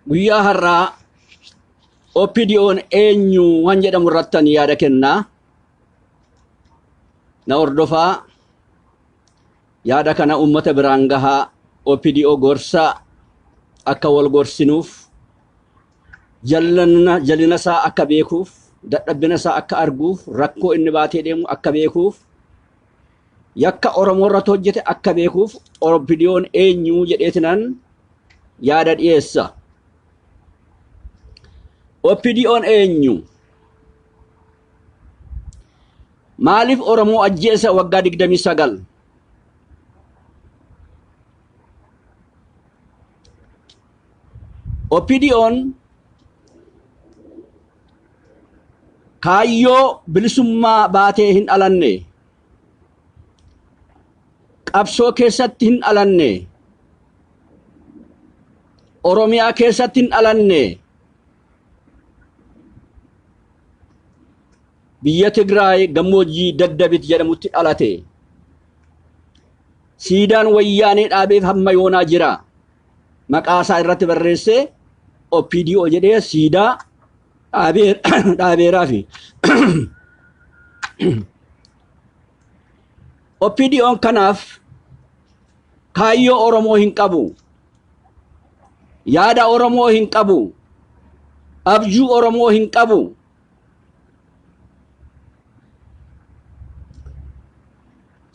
guyyaa har'aa OPDO'n eenyu waan jedhamu irrattan yaada kennaa na hordofaa yaada kana ummata biraan gahaa OPDO gorsaa akka wal gorsinuuf jalina isaa akka beekuuf dadhabbina isaa akka arguuf rakkoo inni baatee deemu akka beekuuf yakka Oromoo irratti hojjete akka beekuuf OPDO'n eenyu jedheetinan yaada dhiyeessa. OPDO'n eenyu? Maaliif Oromoo ajjeesa waggaa 29? OPDO'n kaayyoo bilisummaa baatee hin alanne, qabsoo keessatti hin alanne, Oromiyaa keessatti hin alanne, biyya Tigraay gammoojjii Daddabit jedhamutti dhalate. Siidaan wayyaanee dhaabeef hamma yoonaa jira. Maqaa isaa irratti barreessee OPDO jedhee siidaa dhaabeeraafi. OPDO'n kanaaf kaayyoo Oromoo hin qabu. Yaada Oromoo hin qabu. Abjuu Oromoo hin qabu.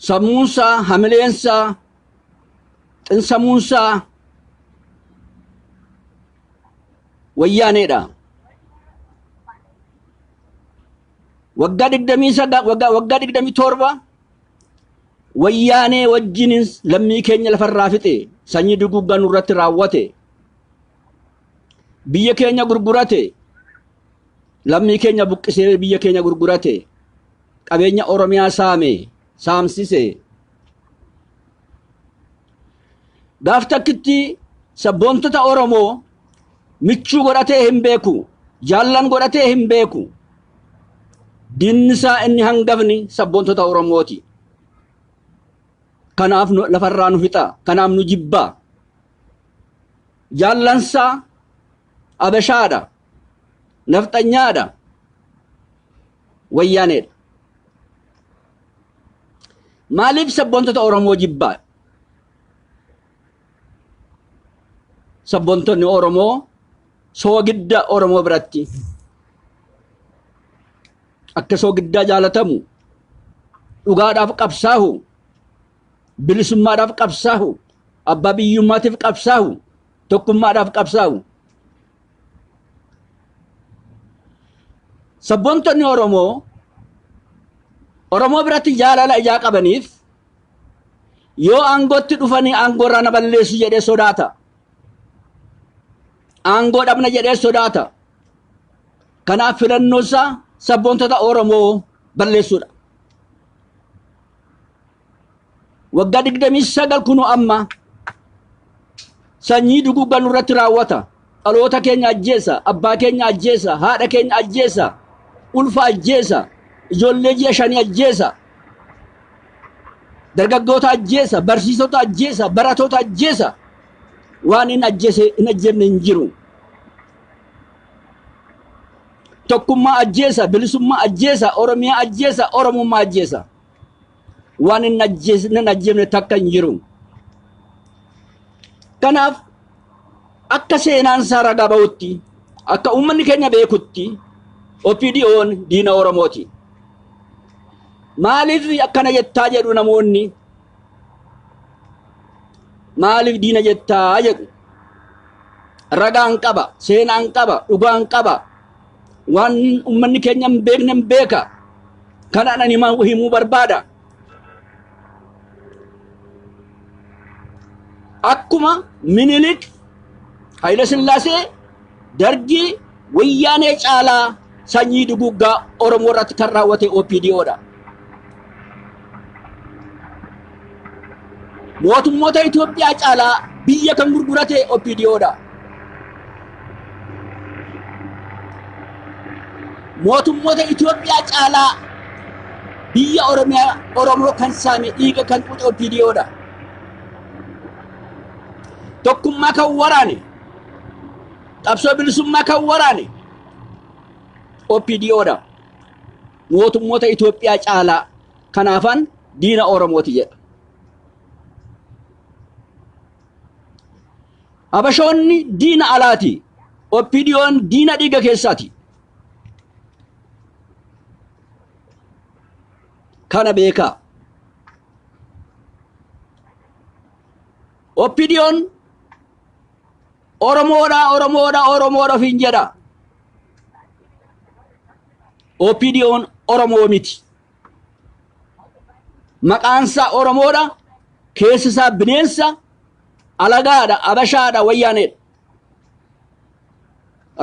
Sammuunsaa, hamileensaa, xinsamuunsaa wayyaaneedha. Waggaa 27 wayyaanee wajjinis lammii keenya lafarraa fixe, sanyii duguuggaa nurratti raawwate, biyya keenya gurgurate, lammii keenya buqqisee biyya keenya gurgurate, qabeenya Oromiyaa saamsise. Gaaf takkitti sabboontota Oromoo michuu godhatee hin beeku, jaallan godhatee hin beeku. Diinnisaa inni hangafni sabboontota Oromooti. Kanaaf lafarraa nu fixa, kanaaf nu jibba. Jaallansaa Abashaadha, nafxanyaadha, wayyaaneedha. Maaliif sabboontota Oromoo jibbaa? Sabboontonni Oromoo soogidda Oromoo biratti akka soogiddaa jaalatamu, dhugaadhaaf qabsaahu, bilisummaadhaaf qabsaahu, abbaa biyyummaatiif qabsaahu, tokkummaadhaaf qabsaahu. Sabboontonni Oromoo biratti jaalala ijaa qabaniif yoo aangootti dhufanii aangoorraa na balleessu jedhee sodaata. Aangoo dhabna jedhee sodaata. Kanaaf filannoo isaa sabboontota Oromoo balleessuudha. Waggaa 29 kunoo amma sanyii duguuggaa nurratti raawwata. Dhaloota keenya ajjeesa, abbaa keenya ajjeesa, haadha keenya ajjeesa, ulfa ajjeesa, ijoollee ji'a 5 ajjeesa, dargaggoota ajjeesa, barsiisota ajjeesa, baratoota ajjeesa. Waan hin ajjeefne hin jiru. Tokkummaa ajjeesa, bilisummaa ajjeesa, Oromiyaa ajjeesa, Oromummaa ajjeesa. Waan hin ajjeefne takka hin jiru. Kanaaf akka seenaan isaa ragaa ba'utti, akka uummanni keenya beekutti, OPDO'n diina Oromooti. Maaliif akkana jettaa jedhu namoonni? Maaliif diina jettaa jedhu? Ragaan qaba, seenaan qaba, dhugaan qaba. Waan uummanni keenya hin beekne hin beeka. Kanaan ani himuu barbaada. Akkuma Minilik, Haile Sillaasee, Dargii, wayyaanee caalaa sanyii duguuggaa Oromoo irratti kan raawwate OPDO'dha. Mootummoota Itoophiyaa caalaa biyya kan gurgurate OPDO'dha. Mootummoota Itoophiyaa caalaa biyya Oromoo kan saame dhiiga kan tuute qabsoo bilisummaa kan waraane OPDOdha. Mootummoota Itoophiyaa caalaa kanaafan diina Oromooti jedha. Habashoonni diina alaati. OPDO'n diina dhiiga keessaati. Kana beekaa. OPDO'n Oromoodha ofiin jedha. OPDO'n Oromoo miti. Maqaansaa Oromoodha, keessisaa bineensa, alagaadha, abashaadha, wayyaaneedha.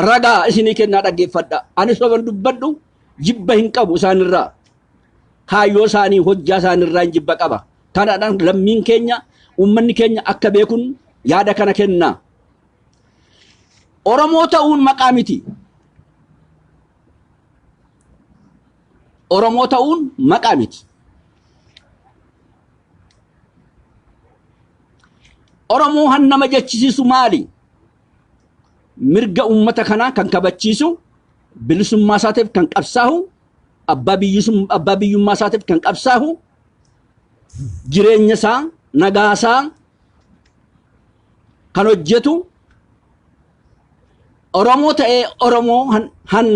Ragaa isinii kennaa dhaggeeffadha. Ani soban dubbadhu jibba hin qabu isaanirraa. Kaayyoo isaanii hojjaa isaanirraa hin jibba qaba. Kanaadhaan lammiin keenya, uummanni keenya akka beekun yaada kana kennaa. Oromoo ta'uun maqaa miti. Oromoo ta'uun maqaa miti. Oromoo han nama jechisiisu maali? Mirga ummata kanaa kan kabachiisu, bilisummaa isaatiif kan qabsaahu, abbaa biyyummaa isaatiif kan qabsaahu, jireenya isaa, nagaa isaa kan hojjetu, Oromoo ta'ee Oromoo han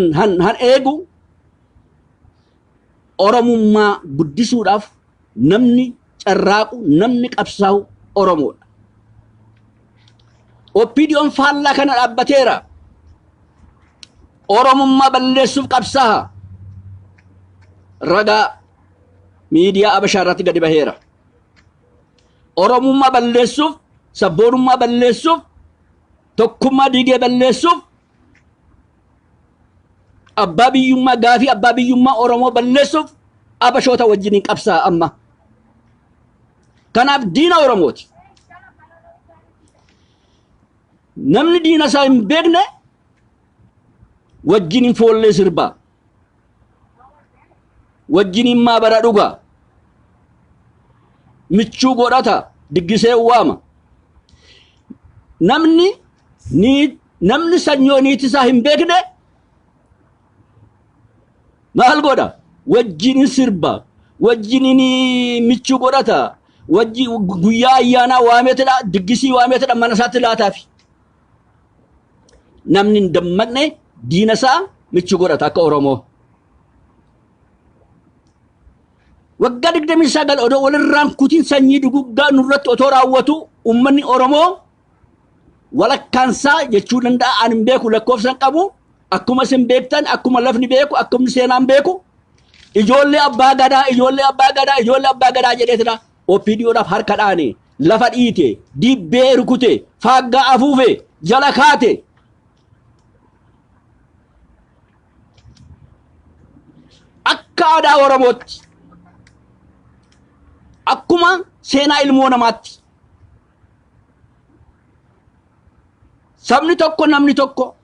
eegu, Oromummaa guddisuudhaaf namni carraaqu, namni qabsaahu Oromoodha. OPDO'n faallaa kana dhaabbateera. Oromummaa balleessuuf qabsaaha. Ragaa miidiyaa Abashaa irratti gadi baheera. Oromummaa balleessuuf, sabboonummaa balleessuuf, tokkummaa diigee balleessuuf, abbaa biyyummaa gaafii abbaa biyyummaa Oromoo balleessuuf Abashoota wajjin qabsaa amma. Kanaaf diina Oromooti. Namni diina isaa hin beekne wajjin hin foollee sirbaa. Wajjin hin maabara dhugaa. Michuu godhata diggisee waama. Namni sanyoo niitii isaa hin beekne maal godha? Wajjin hin sirba. Wajjin hin michuu godhata. Guyyaa ayyaanaa waameetidha, diggisii waameetidha mana isaatti laataafi. Namni hin dammaqne diina isaa michuu godhata akka Oromoo. Waggaa 29 odoo walirraan kutiin sanyii duguggaa nurratti otoo raawwatu uummanni Oromoo walakkaansaa jechuu danda'a. Ani hin beeku, lakkoofsan qabu. Akkuma isin beektan, akkuma lafni beeku, akkuma seenaan beeku. Ijoollee abbaa gadaa jedheetidha. OPDO'dhaaf harka dhaane, lafa dhiite, dibbee rukute, faaggaa afuufe, jala kaate. Akka aadaa Oromootti, akkuma seenaa ilmoo namaatti, sabni tokko namni tokko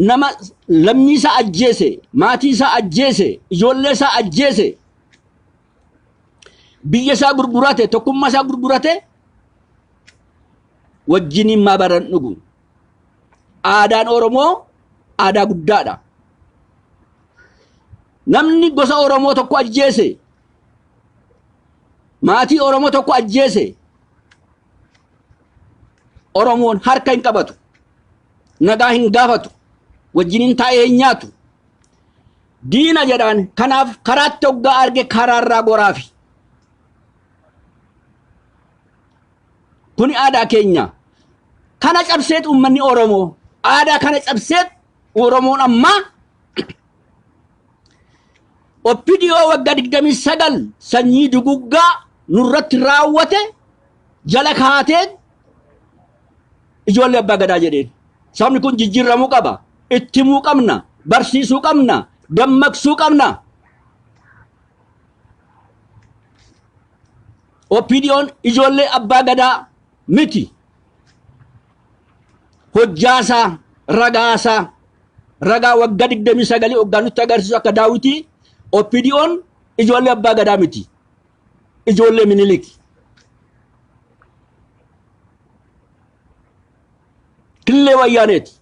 nama lammii isaa ajjeese, maatii isaa ajjeese, ijoollee isaa ajjeese, biyya isaa gurgurate, tokkummaa isaa gurgurate wajjiniin maabaran dhugu. Aadaan Oromoo aadaa guddaadha. Namni gosa Oromoo tokko ajjeese, maatii Oromoo tokko ajjeese, Oromoon harka hin qabatu, nagaa hin gaafatu, wajjiniin taa'ee hin nyaatu. Diina jedhaan kanaaf karaatti hoggaa arge karaarraa goraafi. Kuni aadaa keenya. Kana cabseet uummanni Oromoo, aadaa kana cabseet Oromoon ammaa OPDO waggaa 29 sanyii duguggaa nurratti raawwate jala kaatee ijoollee abbaa gadaa jedheen. Sabni kun jijjiiramuu qaba, ittimuu qabna, barsiisuu qabna, dammaqsuu qabna. OPDO'n ijoollee abbaa gadaa miti. Hojjaasaa, ragaasaa, ragaa waggaa 29 waggaa nutti agarsiisu akka Daawitii. OPDO'n ijoollee abbaa gadaa miti. Ijoollee Minilik. killee wayyaaneeti.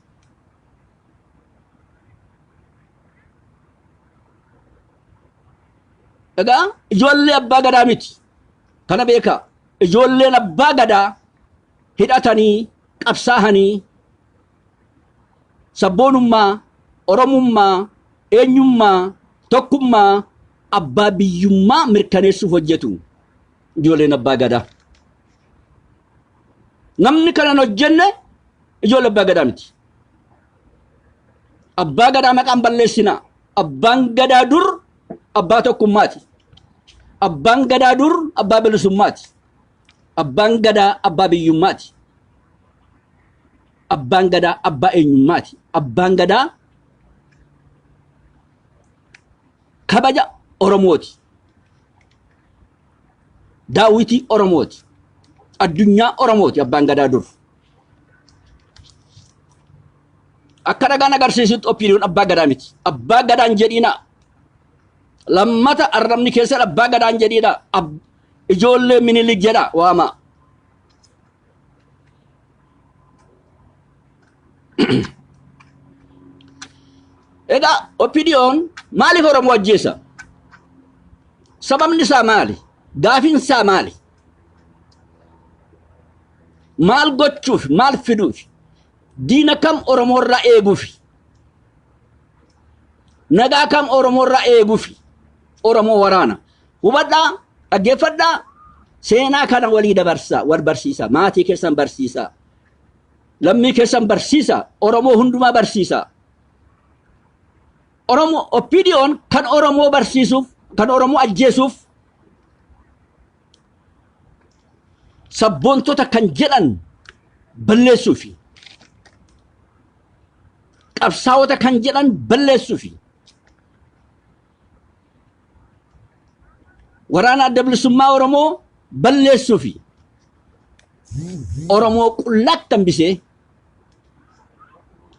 Egaa ijoollee abbaa gadaa miti. Kana beekaa. Ijoolleen abbaa gadaa hidhatanii qabsaahanii sabboonummaa, oromummaa, eenyummaa, tokkummaa, abbaa biyyummaa mirkaneessuuf hojjetu ijoolleen abbaa gadaa. Namni kanan hojjenne ijoollee abbaa gadaa miti. Abbaa gadaa maqaan balleessinaa. Abbaan gadaa dur abbaa tokkummaati. Abbaan gadaa dur abbaa bilisummaati. Abbaan gadaa abbaa biyyummaati. Abbaan gadaa abbaa eenyummaati. Abbaan gadaa kabaja Oromooti. Daawwitii Oromooti. Addunyaa Oromooti abbaan gadaa dur. Akka dhagaan agarsiisutti opiniyoon abbaa gadaa miti. Abbaa gadaan jedhiinaa. Lammata arrabni keessa abbaa gadaan jedhiidhaa. Ijoollee Minilik jedha waamaa. Egaa opiniyoon maaliif Oromoo ajjeesa? Sababni isaa maali? Gaafiin isaa maali? Maal gochuuf? Maal fiduuf? Diina kam Oromoo irraa eeguuf? Nagaa kam Oromoo irraa eeguuf? Oromoo waraana. Hubadhaa, dhaggeeffadhaa, seenaa kana walii dabarsaa, wal barsiisaa, maatii keessan barsiisaa, lammii keessan barsiisaa, Oromoo hundumaa barsiisaa. Oromoo opiniyoon kan Oromoo barsiisuuf, kan Oromoo ajjeesuuf sabboontota kan jedhan balleessuufi. Qabsaa'ota kan jedhan balleessuufi. Waraana adda bilisummaa Oromoo balleessuufi. Oromoo qullaatti hambisee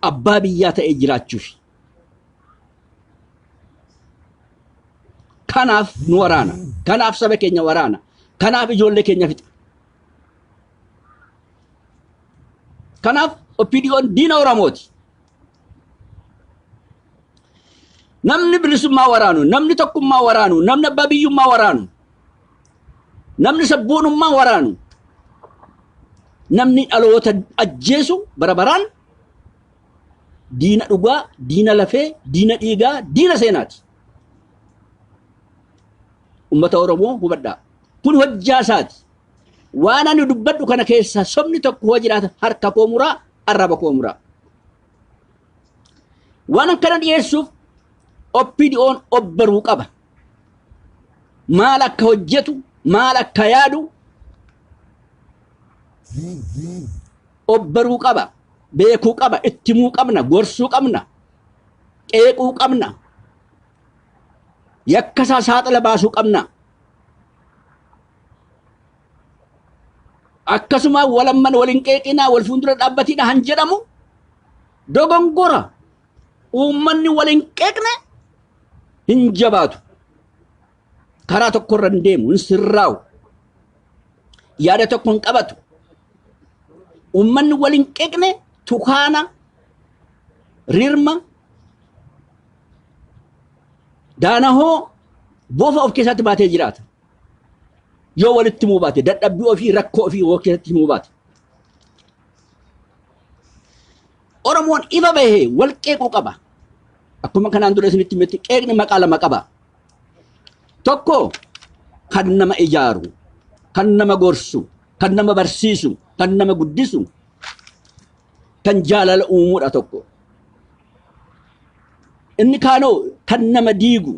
abbaa biyyaa ta'ee jiraachuufi. Kanaaf nu waraana. Kanaaf saba keenya waraana. Kanaaf ijoollee keenya fixa. Kanaaf opiniyoon diina Oromooti. Namni bilisummaa waraanu, namni tokkummaa waraanu, namni abbaa biyyummaa waraanu, namni sabboonummaa waraanu, namni dhaloota ajjeesu barabaraan diina dhugaa, diina lafee, diina dhiigaa, diina seenaati. Ummata Oromoo hubadhaa. Kun hojjaa isaati. Waan ani dubbadhu kana keessa sobni tokko hoo jiraata harka koo muraa, arraba koo muraa. Waan akkana dhiyeessuuf opiniyoon obbaruu qaba. Maal akka hojjetu, maal akka yaadu obbaruu qaba. Beekuu qaba, ittimuu qabna, gorsuu qabna, qeequu qabna. Yakkasaa saaxila baasuu qabna. Akkasuma walamman walin qeeqinaa wal fuuldura dhaabbatina han jedhamu dogongora. Uummanni walin qeeqne hin jabaatu. Karaa tokko irra hin deemu, hin sirraa'u. Yaada tokko hin qabatu. Uummanni walin qeeqne tukaana, rirma, daanahoo boofa of keessatti baatee jiraata. Yoo walitti himuu baate, dadhabbii ofii, rakkoo ofii of keessatti himuu baate. Oromoon ifa bahee wal qeequu qaba. Akkuma kanaan dura isinitti himetti qeeqni maqaa lama qaba. Tokko kan nama ijaaru, kan nama gorsu, kan nama barsiisu, kan nama guddisu, kan jaalala uumuudha tokko. Inni kaanoo kan nama diigu,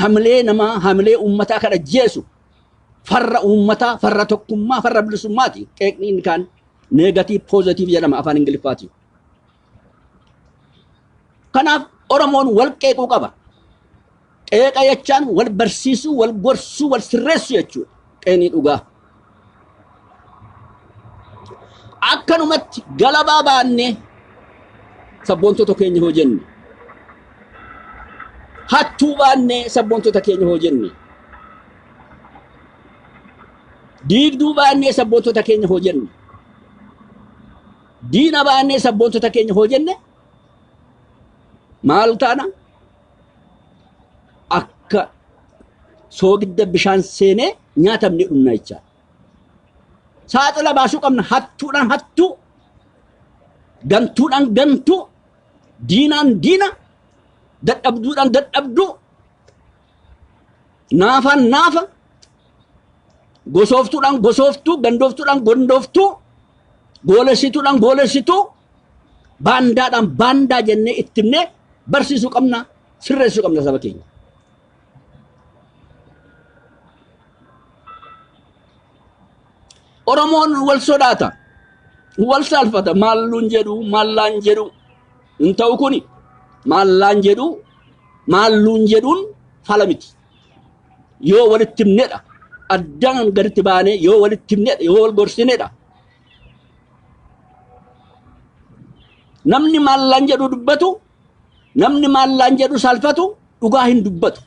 hamlee namaa, hamlee uummataa kan ajjeesu, farra uummataa, farra tokkummaa, farra bilisummaati. Qeeqni inni kaan neegatiif poozitiif jedhama afaan Ingiliffaati. Kanaaf Oromoon wal qeequu qaba. Qeeqa jechaan wal barsiisuu, wal gorsuu, wal sirreessuu jechuudha. Qeeqni dhugaa. Akkanumatti galabaa baannee sabboontota keenya hoo jenne. Hattuu baannee sabboontota keenya hoo jenne. Diigduu baannee sabboontota keenya hoo jenne. diina baannee sabboontota keenya hoo jenne maal taana akka soogidda bishaan seenee nyaatamne dhumna jecha saaxila baasuu qabna hattuudhaan hattuu gantuudhaan gantuu diinaan diina dadhabduudhaan dadhabduu naafaan naafa gosooftuudhaan gosooftuu gandooftuudhaan gondooftuu goolessituudhaan goolessituu baandaadhaan baandaa jennee ittimnee barsiisuu qabna sirreessuu qabna saba keenya. Oromoon wal sodaata wal saalfata maalluun jedhu maallaan jedhu hin ta'u kuni maallaan jedhu maalluun jedhuun fala miti yoo walitti himnedha addaan gaditti baanee yoo walitti himnedha yoo wal gorsinedha namni maallaan jedhu dubbatu namni maallaan jedhu saalfatu dhugaa hin dubbatu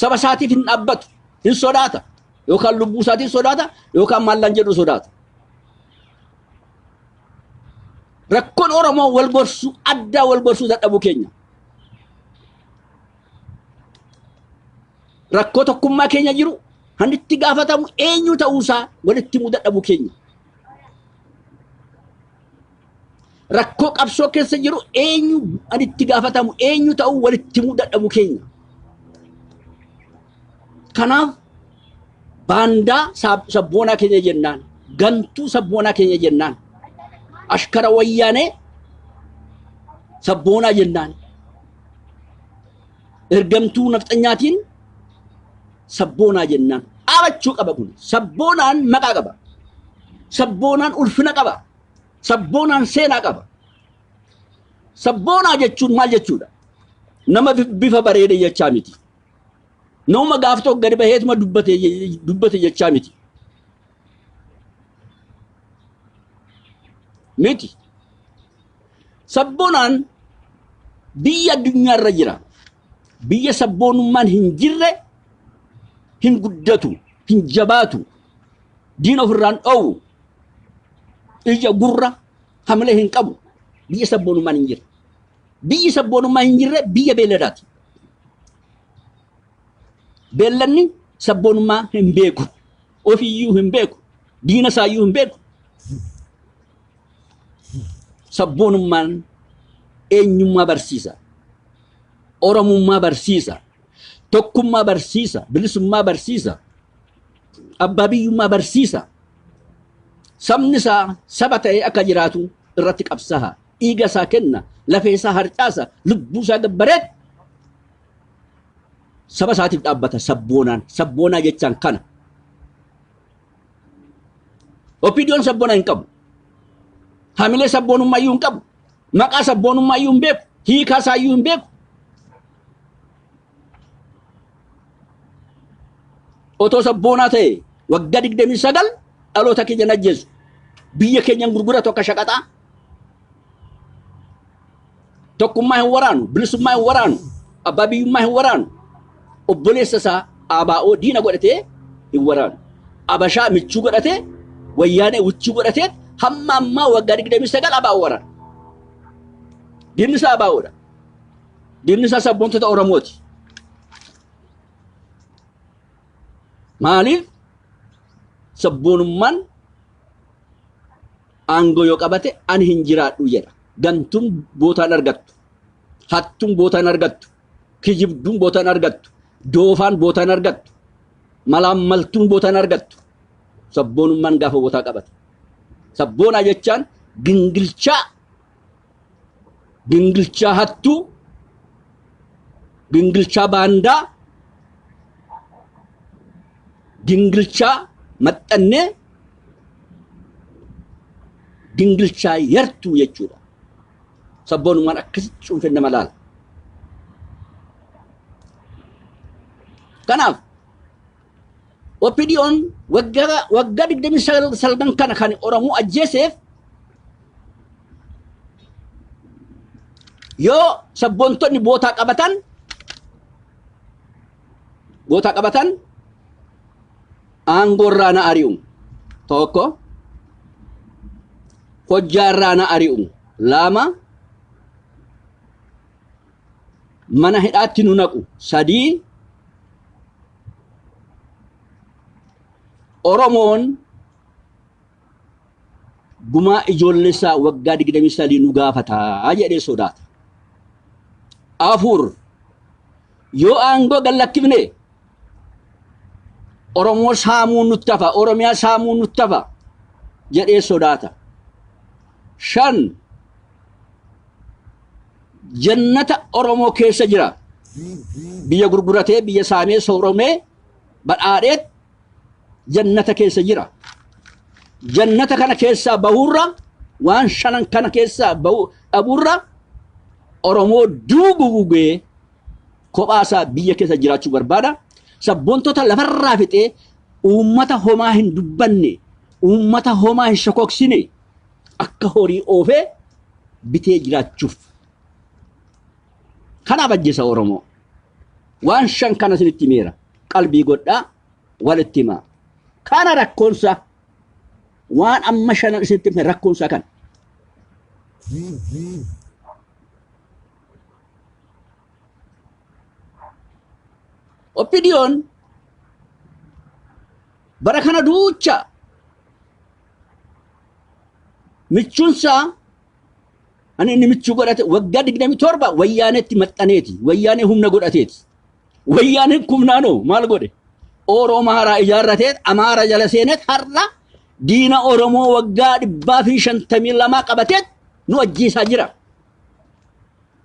saba isaatiif hin dhaabbatu hin sodaata yookaan lubbuu isaatiif sodaata yookaan maallaan jedhu sodaata. Rakkoon Oromoo wal gorsu addaa wal gorsuu dadhabuu keenya. Rakkoo tokkummaa keenya jiru handitti gaafatamu eenyu ta'uusaa walitti himuu dadhabuu keenya. Rakkoo qabsoo keessa jiru eenyu handitti gaafatamu eenyu ta'uu walitti himuu dadhabuu keenya. Kanaaf baandaa sabboonaa keenya jennaan gantuu sabboonaa keenya jennaan ashkara wayyaanee sabboonaa jennaan ergamtuu nafxanyaatiin sabboonaa jennaan dhaabachuu qaba kun sabboonaan maqaa qaba sabboonaan ulfina qaba sabboonaan seenaa qaba sabboonaa jechuun maal jechuudha nama bifa bareede jechaa miti nama gaaf tokko gadi baheetuma dubbate jechaa miti miti sabboonaan biyya addunyaarra jira biyya sabboonummaan hin jirre hin guddatu hin jabaatu diina ofirraan dhoowwu ija gurra hamlee hin qabu biyya sabboonummaan hin jirre biyyi sabboonummaa hin jirre biyya beeladaati beellanni sabboonummaa hin beeku ofiyyuu hin beeku diina isaayyuu hin beeku sabboonummaan eenyummaa barsiisa oromummaa barsiisa tokkummaa barsiisa bilisummaa barsiisa abbaa biyyummaa barsiisa sabni isaa saba ta'ee akka jiraatu irratti qabsaha dhiiga isaa kenna lafee isaa harcaasa lubbuu isaa gabbareet saba isaatiif dhaabbata sabboonaa jechaan kana opiidiyoon sabboonaa hin qabu hamilee sabboonummaa iyyuu hin qabu maqaa sabboonummaa iyyuu hin beeku hiikaa isaa iyyuu hin beeku otoo sabboonaa ta'e waggaa 29 dhaloota keenya najjeessu biyya keenyan gurguratu akka shaqaxaa tokkummaa hin waraanu bilisummaa hin waraanu abbaa biyyummaa hin waraanu obboleessa isaa abaa'oo diina godhatee hin waraanu abashaa michuu godhatee wayyaanee wichuu godhatee hamma ammaa waggaa 29 abaa'oo waraana diinni isaa abaa'oodha diinni isaa sabboontota Oromooti maaliif sabboonummaan aangoo yoo qabate ani hin jiraadhu jedha gantuun bootaan argattu hattuun bootaan argattu kijibduun bootaan argattu doofaan bootaan argattu malaammaltuun bootaan argattu sabboonummaan gaafa bootaa qabate sabboonaa jechaan gingilchaa hattuu gingilchaa baandaa gingilchaa maxxannee gingilchaa yartuu jechuudha sabboonummaan akkasitti cuunfee nama laala kanaaf opiidiyoon waggaa 29 kana kan Oromoo ajjeeseef yoo sabboontonni bootaa qabatan aangorraa na ari'u tokko hojjaarraana ari'u lama mana hidhaatti nu naqu sadii Oromoon gumaa ijoollesaa waggaa 23 nu gaafataa jedhee sodaata. Afur yoo aangoo gallakkifne Oromoo saamuu nutti hafa Oromiyaa saamuu nutti hafa jedhee sodaata. Shan jannata Oromoo keessa jira biyya gurguratee biyya saamee sooromee badhaadheet jannata keessa jira. Jannata kana keessa bahurra waan shanan kana keessa bahu aburra Oromoo duugugee kophaasa biyya keessa jiraachuu barbaada. Sabboontota lafarraa fixee uummata homaa hin dubbanne uummata homaa hin shokoksine akka horii oofee bitee jiraachuuf kana bajjisa Oromoo waan shan kana sinitti meera qalbii godhaa walitti himaa kana rakkoonsa waan amma shanan isinitti meera rakkoonsa kan Opinion barakana duucha michunsa ani inni michu godhate waggaa 27 wayyaanetti maxxaneeti wayyaanee humna godhateeti wayyaaneen kumnaano maal godhe Oromoo haaraa ijaarrateet Amaara jala seenet har'a diina Oromoo waggaa 152 qabateet nu ajjeesaa jira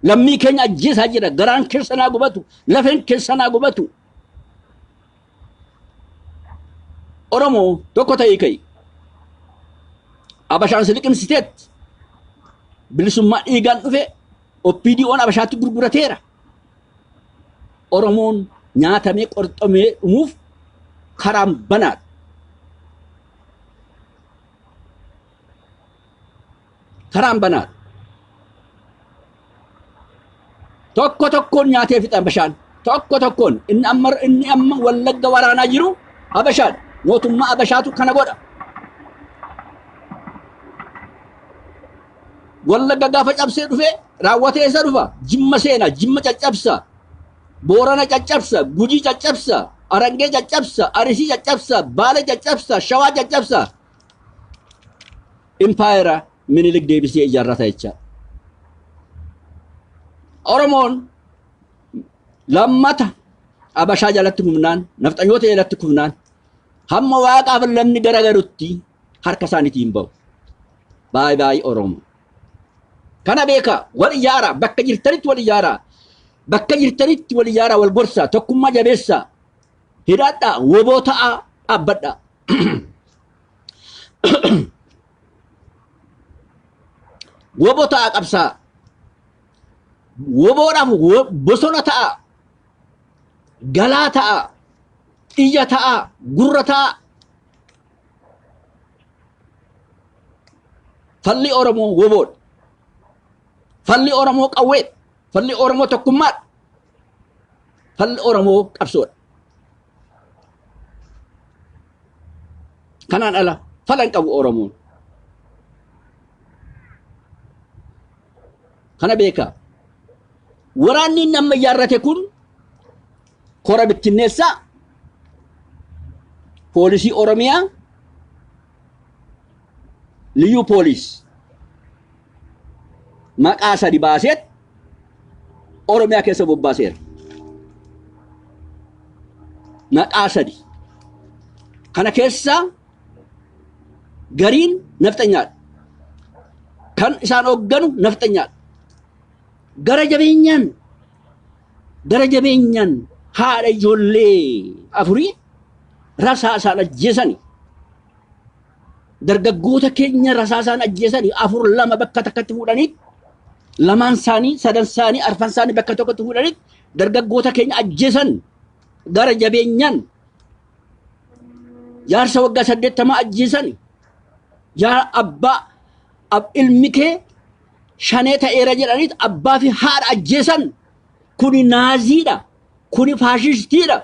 lammii keenya ajjeesaa jira garaan keessanaa gubatu lafeen keessanaa gubatu Oromoo tokko ta'ee kai Abashaan siliqimsiteet bilisummaa dhiigaan dhufe OPDO'n Abashaatti gurgurateera Oromoon nyaatamee qorxomee dhumuuf karaan banaadha karaan banaadha tokkoon nyaatee fixan Abashaan tokkoon inni amma Wallagga waraanaa jiru Abashaan mootummaa Abashaatu kana godha Wallagga gaafa cabsee dhufe raawwatee isa dhufa Jimma seena Jimma caccabsa Boorana caccabsa Gujii caccabsa Arangee caccabsa Arsii caccabsa Baale caccabsa Shawaa caccabsa Empire Minilik deebisee ijaarrata jecha Oromoon lammata Abashaa jalatti kufnaan nafxanyoota jalatti kufnaan hamma waaqaaf lamni garagarutti harka isaaniitiin bahu baay Oromoo kana beeka wal ijaara bakka jirtanitti wal ijaara bakka jirtanitti wal ijaara wal gorsa tokkummaa jabeessa hidhadha woboo ta'a abbadha woboo ta'a qabsaa woboodhaaf bosona ta'a galaa ta'a ija ta'a gurra ta'a falli Oromoo woboodha falli Oromoo qawweet falli Oromoo tokkummaa falli Oromoo qabsoodha kanaan ala falan qabu Oromoon kana beeka waraanni nama ijaarrate kun kora bittinneessa poolisii Oromiyaa liyyuu poolis maqaa sadi baaseet Oromiyaa keessa bobbaaseera maqaa sadi kana keessa gariin nafxanyaadha kan isaan hoogganu nafxanyaadha gara jabeenyaan haadha ijoollee afurii rasaa isaan ajjeesani dargaggoota keenya rasaa isaan ajjeesani afur lama bakka takkatti fuudhanii lamaan isaanii sadan isaanii arfan isaanii bakka tokkotti fuudhanii dargaggoota keenya ajjeesan gara jabeenyaan jaarsa waggaa 80 ajjeesani yaa abbaa ilmi kee shanee ta'eera jedhaniit abbaa fi haadha ajjeesan kuni naaziidha kuni faashistiidha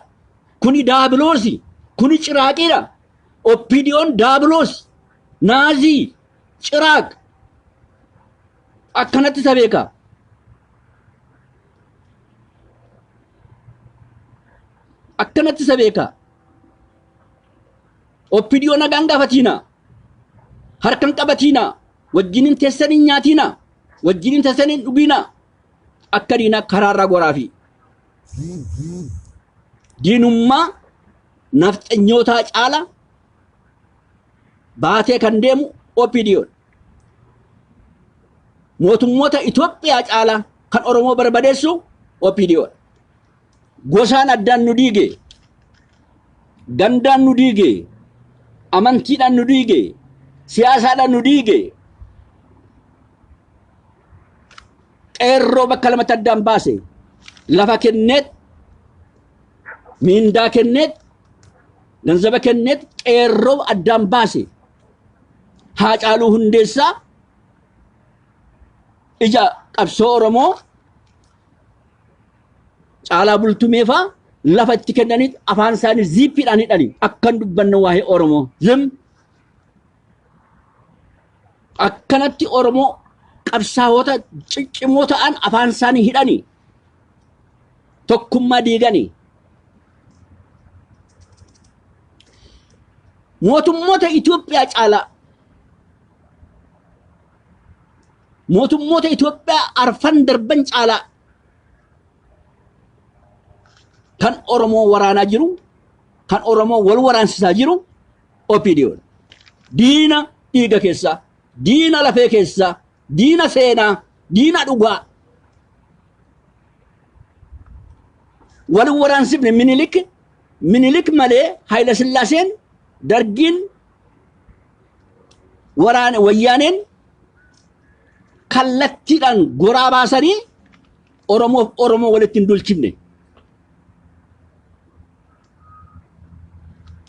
kuni daabiloosi kuni ciraaqiidha OPDO'n daabiloos naazii ciraaq akkanatti sabeeka akkanatti sabeeka oppidiyo nagaan gaafatina harkan qabatina wajjinin teessanii nyaatina wajjinin teessanii dhugina akka diina karaarra goraafi diinummaa nafxanyootaa caala baatee kan deemu oppidiyoon mootummoota Itoophiyaa caala kan Oromoo barbadeessu oppidiyoon gosaan addaan nu diige gandaan nu diige amantiidhaan nu diige siyaasaadhaan nu diige qeerroo bakka lamatti addaan baase lafa kenneet mindaa kenneet ganzaba kenneet qeerroo addaan baase Haacaaluu Hundeessaa ija qabsoo Oromoo Caalaa Bultumeefaa lafa itti kennaniit afaan isaanii ziippiidhaan hidhanii akkan dubbanna waa'ee Oromoo zim akkanatti Oromoo qabsaa'ota ciccimoo ta'an afaan isaanii hidhanii tokkummaa diiganii mootummoota Itoophiyaa caalaa mootummoota Itoophiyaa arfan darban caalaa kan Oromoo waraanaa jiru kan Oromoo wal waraansisaa jiru oppidiyoon diina dhiiga keessa diina lafee keessa diina seenaa diina dhugaa wal waraansifne minilik malee Haayila Sillaaseen dargiin waraane wayyaaneen kallattiidhaan goraa baasanii Oromoo walitti hin dulchifne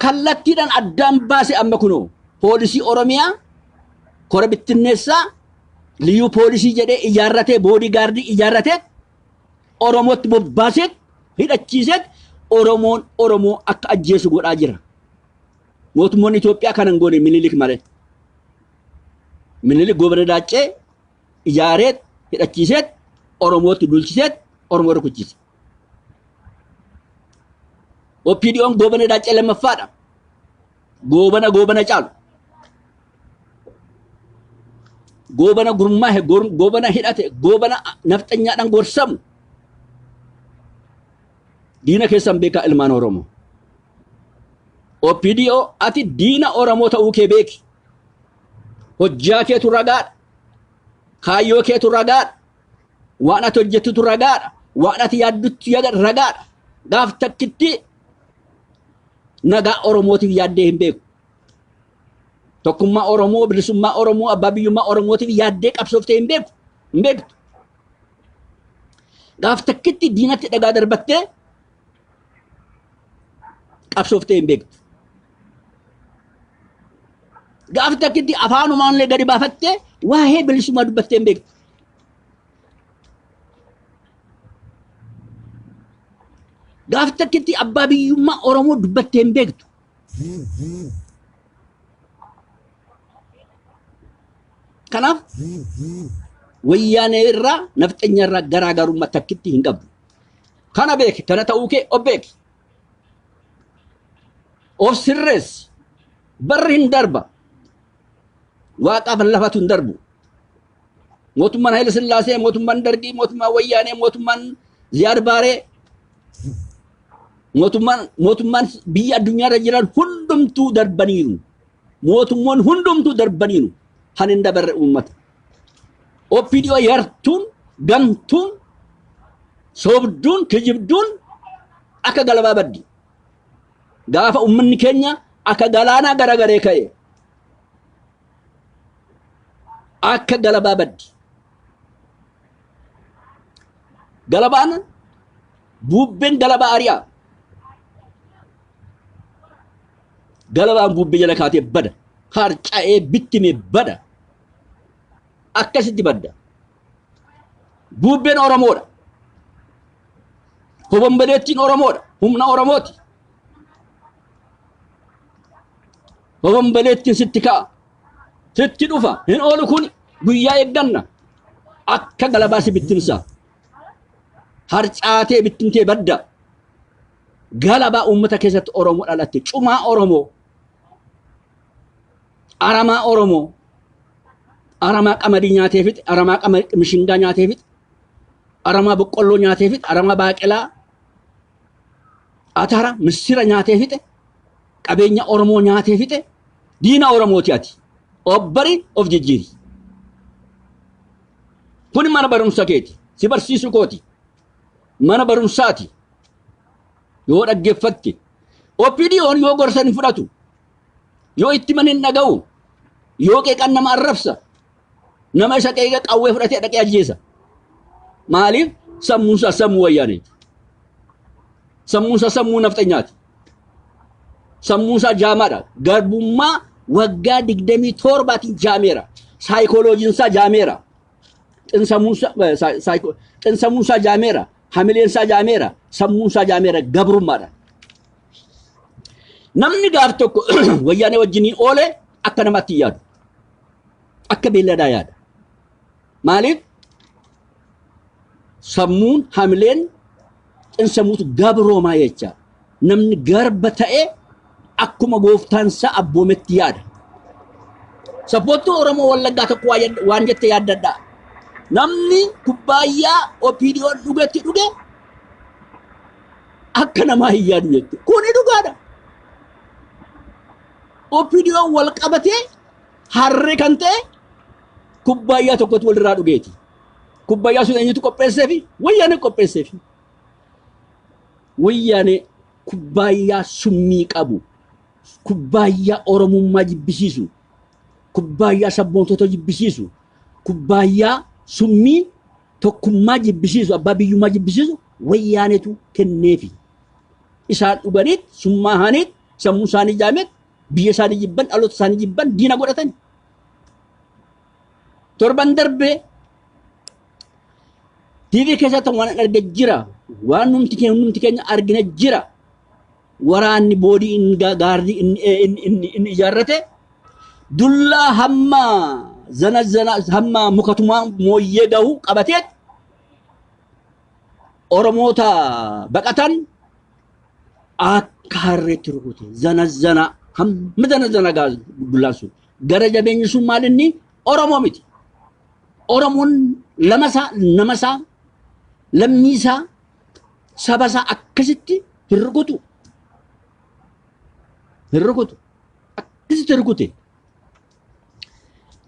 kallattiidhaan addaan baase amma kunoo poolisii Oromiyaa kora bittinneessaa liyyuu poolisii jedhee ijaarratee boodigaardii ijaarratee Oromootti bobbaaseet hidhachiiseet Oromoo akka ajjeesu godhaa jira mootummoonni Itoophiyaa kanan goone minilik malee minilik gobana daacee ijaareet hidhachiiseet Oromootti dulchiseet Oromoo rukuchiise oppidiyoon gobana daacee lammaffaadha gobana caalu gobana gurmaahe gobana hidhate gobana nafxanyaadhaan gorsamu diina keessan beekaa ilmaan Oromoo oppidiyoo ati diina Oromoo ta'uu kee beeki hojjaa keetu ragaadha kaayyoo keetu ragaadha waan ati hojjettutu ragaadha waan ati yaaddutti ragaadha gaaf takkitti nagaa Oromootiif yaaddee hin beeku tokkummaa Oromoo bilisummaa Oromoo abbaa biyyummaa Oromootiif yaaddee qabsooftee hin beektu gaaf takkitti diinatti dhagaa darbattee qabsooftee hin beektu gaaf takkitti afaanumaanillee gadi baafattee waa'ee bilisummaa dubbattee hin beektu gaaf takkitti abbaa biyyummaa Oromoo dubbattee hin beektu kanaaf wayyaanee irraa nafxanya irraa garaagarummaa takkitti hin qabdu kana beeki kana ta'uu kee of beeki of sirreessi barri hin darba waaqaaf lafatu hin darbu mootummaan Haayila Sillaasee mootummaan Dargii mootummaan wayyaanee mootummaan Ziyaad Baaree mootummaan biyya addunyaarra jiran hundumtuu darbaniiru mootummoon hundumtuu darbaniiru hanin dabarre uummata oppidiyoo yartuun gamtuun sobduun kijibduun akka galabaa baddi gaafa ummanni keenya akka galaanaa garagaree ka'e akka galabaa baddi galabaan bubbeen galabaa ariyaa galabaan bubbee jala kaatee bada harca'ee bittime bada akkasitti badda bubbeen Oromoodha hobomboleettiin Oromoodha humna Oromooti hobomboleettiin sitti ka'a sitti dhufa hin oolu kun guyyaa eegganna akka galabaasi bittinsa harcaatee bittintee badda galabaa uummata keessatti Oromoo dhalatte cumaa Oromoo aramaa Oromoo aramaa qamadii nyaatee fixi aramaa qamadii mishingaa nyaatee fixi aramaa boqqolloo nyaatee fixi aramaa baaqelaa atara misira nyaatee fixe qabeenya Oromoo nyaatee fixe diina Oromooti ati obbari of jijjiiri kun mana barumsa keeti si barsiisu kooti mana barumsaati yoo dhaggeeffatte opinion yoo gorsan fudhatu yoo itti manin dhaga'u yoo qeeqan nama arrabsa nama isa qeeqa qawwee fudhatee dhaqee ajjeesa maaliif sammuunsa sammuu wayyaaneeti sammuunsa sammuu nafxanyaati sammuunsa jaamaadha garbummaa waggaa 27 jaameera saayikooloojiinsaa jaameera xinsamuunsaa jaameera hamileensaa jaameera sammuunsaa jaameera gabrummaadha namni gaaf tokko wayyaanee wajjinii oole akka namatti yaadu akka beelladaa yaada maaliif sammuun hamileen xinsamuutu gabroomaa jecha namni garba ta'e akkuma gooftaansa abboometti yaada sabboottu Oromoo Wallaggaa tokko waan jette yaaddadha namni kubbaayyaa opinion dhugetti dhuge akka namaa hin yaadu jette kuni dhugaadha opinion wal qabatee harre kan ta'e kubbaayyaa tokkotu walirraa dhugeeti kubbaayyaa sun eenyutu qopheesseefi wayyaane qopheesseefi wayyaane kubbaayyaa summii qabu kubbaayyaa Oromummaa jibbisiisu kubbaayyaa sabboontota jibbisiisu kubbaayyaa summii tokkummaa jibbisiisu abbaa biyyummaa jibbisiisu wayyaanetu kenneefi isaan dhuganiit summaahaniit sammuu isaanii jaameet biyya isaanii jibban dhaloota isaanii jibban diina godhatan torban darbee TV keessatti waan arge jira waan numti keenya argina jira waraanni boodii gaardii inni ijaarrate dullaa hamma zana hamma mukatumaa mooyyee gahu qabateet Oromoota baqatan akka harreetti rukute zana hamma zana dullaan sun gara jabeenyi sun maal inni Oromoo miti Oromoon namasaa lammiisaa sabasaa akkasitti hirrukutu akkasitti hirrukute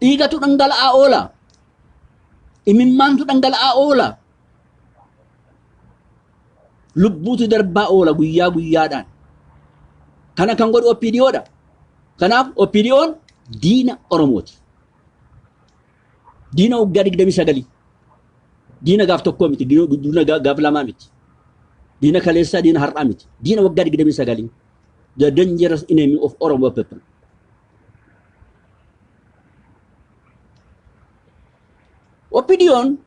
dhiigatu dhangala'aa oola imimmaantu dhangala'aa oola lubbuutu darbaa oola guyyaa guyyaadhaan kana kan godhu opiniyoodha kanaaf opiniyoon diina Oromooti diina waggaa 29 diina gaaf tokko miti diina gaaf lamaa miti diina kaleessaa diina har'aa miti diina waggaa 29 the dangerous enemy of Oromo people opinion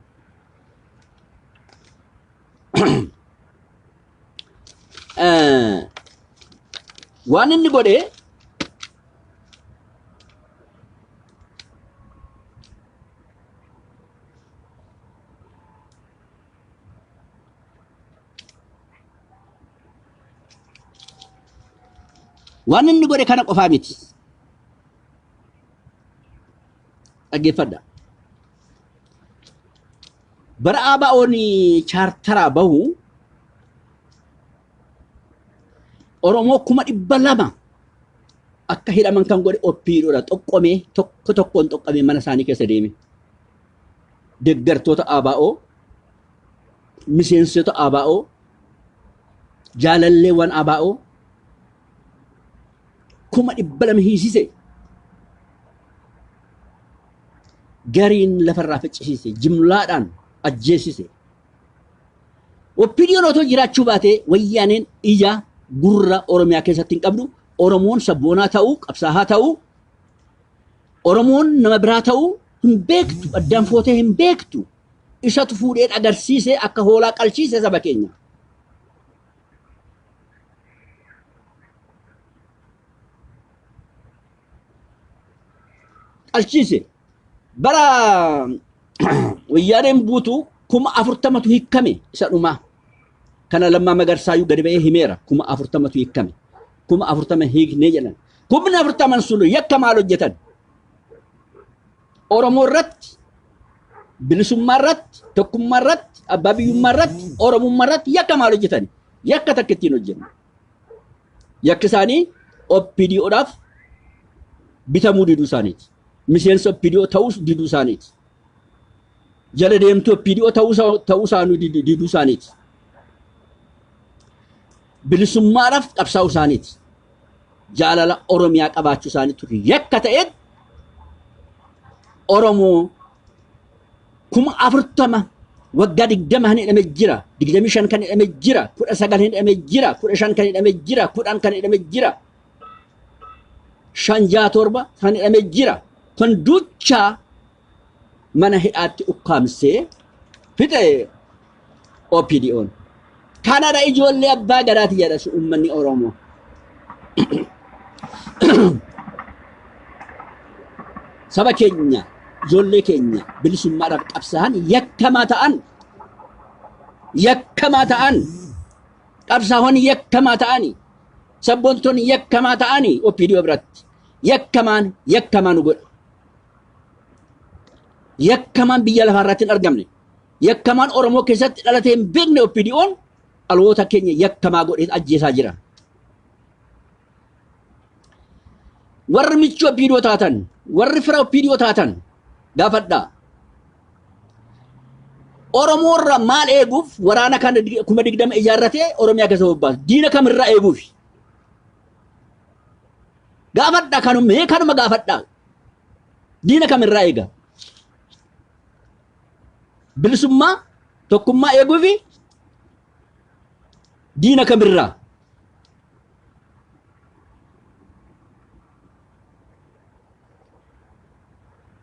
waan inni godhe kana qofaa miti dhageeffadha bara ABO'n chaartaraa bahu Oromoo 200 akka hidhaman kan godhe opiniyoodha xoqqomee tokkoon xoqqomee mana isaanii keessa deeme deeggartoota ABO miseensota ABO jaalalleewwan ABO 200 hiisise gariin lafarraa ficcisiise jimlaadhaan ajjeesise opiniyoon otoo jiraachuu baate wayyaaneen ija gurra Oromiyaa keessatti hin qabdu Oromoon sabboonaa ta'uu qabsaa'aa ta'uu Oromoon nama biraa ta'uu hin beektu addaan footee hin beektu isatu fuudhee agarsiise akka hoolaa qalchiise saba keenya qalchiise bara wayyaaneen buutu kuma 40tu hikkame isa dhumaa kana lamma magarsaayuu gadi ba'ee himeera kuma 40tu hikkame kuma 40 hiiknee jedhan kumni 40 sunu yakka maal hojjetan Oromoo irratti bilisummaa irratti tokkummaa irratti abbaa biyyummaa irratti Oromummaa irratti yakka maal hojjetan yakka takka ittiin hojjennu yakki isaanii OPDOdhaaf bitamuu diduu isaaniiti miseensa OPDO ta'uu diduu isaaniiti jala deemtuu OPDO ta'uu isaanii diduu isaaniiti bilisummaadhaaf qabsaa'uu isaaniiti jaalala Oromiyaa qabaachuu isaaniitu yakka ta'een Oromoo kuma 40 waggaa 20 kan hidhame jira 25 kan hidhame jira 19 kan hidhame jira 15 kan hidhame jira 10 kan hidhame jira 57 kan hidhame jira kan duucha mana hidhaatti ukkaamsee fixe OPDO'n kanadha ijoollee abbaa gadaati jedha uummanni Oromoo saba keenya ijoollee keenya bilisummaadhaaf qabsaa'an yakkamaa ta'an qabsaa'onni yakkamaa ta'ani sabboontoonni yakkamaa ta'ani OPDO biratti yakkamaan godha yakkamaan biyya lafaarratti hin argamne yakkamaan Oromoo keessatti dhalatee hin beekne OPDO'n dhaloota keenya yakkamaa godhee ajjeesaa jira warri michuu OPDO taatan warri fira OPDO taatan gaafadhaa Oromoo irraa maal eeguuf waraana kan 20 ijaarratee Oromiyaa keessa bobbaasu diina kamirraa eeguuf gaafadhaa kanuma gaafadhaa diina kamirraa eega bilisummaa tokkummaa eeguuf diina kamirraa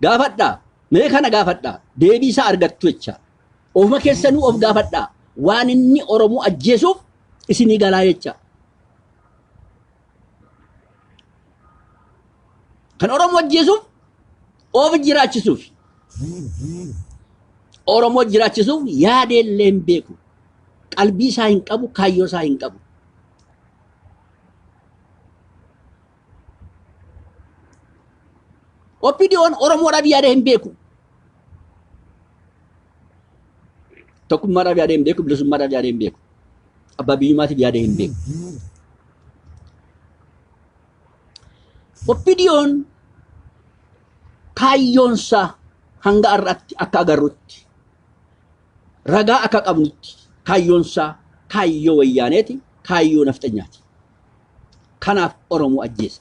gaafadhaa mee kana gaafadhaa deebii isaa argattu jecha ofuma keessanuu of gaafadhaa waan inni Oromoo ajjeesuuf isinii galaa jecha kan Oromoo ajjeesuuf of jiraachisuuf Oromoo jiraachisuuf yaadeellee hin beeku qalbii isaa hin qabu kaayyoo isaa hin qabu OPDO'n Oromoodhaaf yaada hin beeku tokkummaadhaaf yaada hin beeku bilisummaadhaaf yaada hin beeku abbaa biyyummaatiif yaada hin beeku OPDO'n kaayyoonsa hanga har'aatti akka agarrutti ragaa akka qabnutti kaayyoonsa kaayyoo wayyaaneeti kaayyoo nafxanyaati kanaaf Oromoo ajjeesa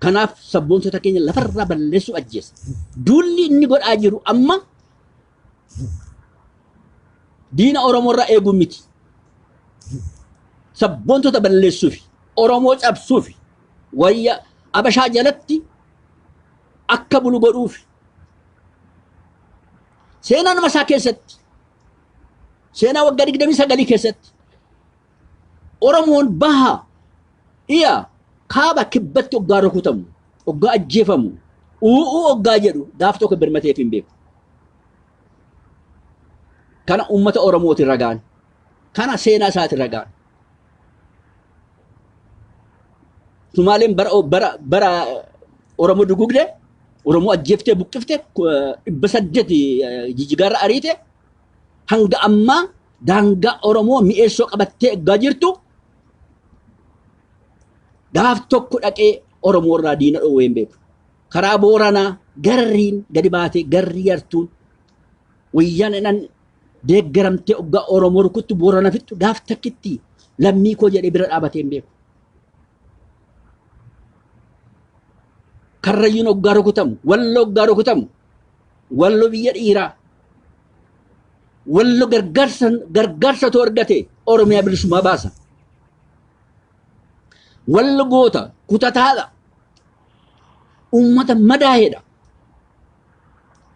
kanaaf sabboontota keenya lafarraa balleessuu ajjeesa duulli inni godhaa jiru amma diina Oromoorraa eeguu miti sabboontota balleessuuf Oromoo cabsuuf wayya Abashaa jalatti akka bulu godhuuf seenaa nama isaa keessatti seenaa waggaa 29 keessatti Oromoon baha iya kaaba kibbatti oggaa rukutamu oggaa ajjeefamu oggaa jedhu gaaf tokko birmateef hin beeku kana ummata Oromooti ragaan kana seenaa isaati ragaan Sumaaleen bara Oromoo dugugde Oromoo ajjeeftee buqqifte 800 jijigaarra ariite hanga ammaa daangaa Oromoo mi'eessoo qabattee eeggaa jirtu gaaf tokko dhaqee Oromoo irraa diina dhoowwee hin beeku karaa Booranaa garriin gadi baatee garri yartuun wayyaan inan deeggaramtee oggaa Oromoo rukuttu Boorana fixxu gaaf takkitti lammii koo jedhee bira dhaabatee hin beeku karrayyuun oggaa rukutamu wallo oggaa rukutamu wallo biyya dhiiraa wallo gargaarsatu argate Oromiyaa bilisummaa baasa wallo goota kutataadha ummata madaa'eedha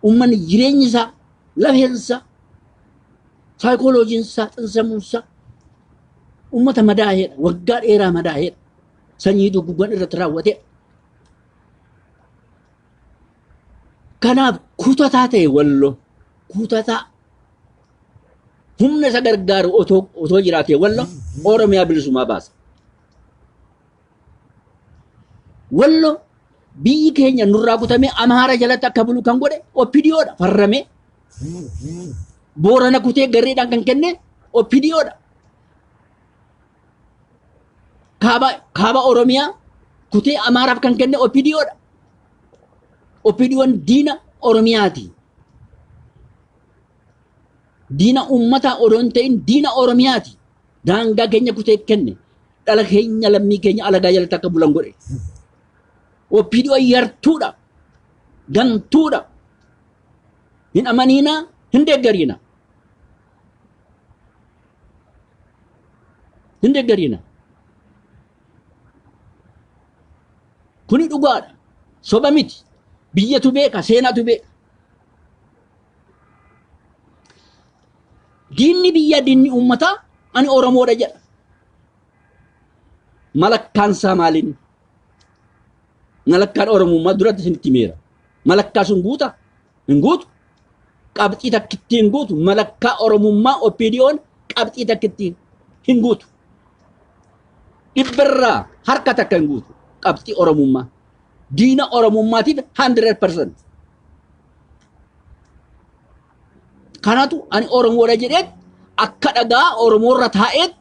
ummanni jireenyi isaa lafeensa saayikooloojiin isaa xinsamuun isaa ummata madaa'eedha waggaa dheeraa madaa'eedha sanyii duguggan irratti raawwate kanaaf kutataa ta'e wallo kutataa humna isa gargaaru otoo jiraate wallo Oromiyaa bilisummaa baasa. Wallo biyyi keenya nurraa kutamee Amaara jalatti akka bulu kan godhe OPDOdha farramee. Boorana kutee garreedhaan kan kenne OPDOdha. Kaaba Oromiyaa kutee Amaaraaf kan kenne OPDOdha. OPDOn diina Oromiyaati. Diina ummata odoon ta'in diina Oromiyaati. Daangaa keenya kutee kenne dhala keenya lammii keenya alagaa jalatti akka bulan godhe. OPDO yartuudha. Gantuudha. Hin amaniina hin deeggariina. Hin deeggariina. Kuni dhugaadha. Soba miti. Biyyatu beeka, seenaatu beeka. Diinni biyya diinni ummataa ani Oromoodha jedha. Malakkaan isaa maaliin? Malakkaan Oromummaa duratti isinitti himeera. Malakkaa sun guuta? Hin guutu. Qabxii takkitti hin guutu. Malakkaa Oromummaa OPDO'n qabxii takkitti hin guutu. Dhibbarraa harka takka hin guutu. Qabxii Oromummaa. Diina Oromummaatiif 100%. Kanatu ani Oromoodha jedheet akka dhagaa Oromoorra taa'eet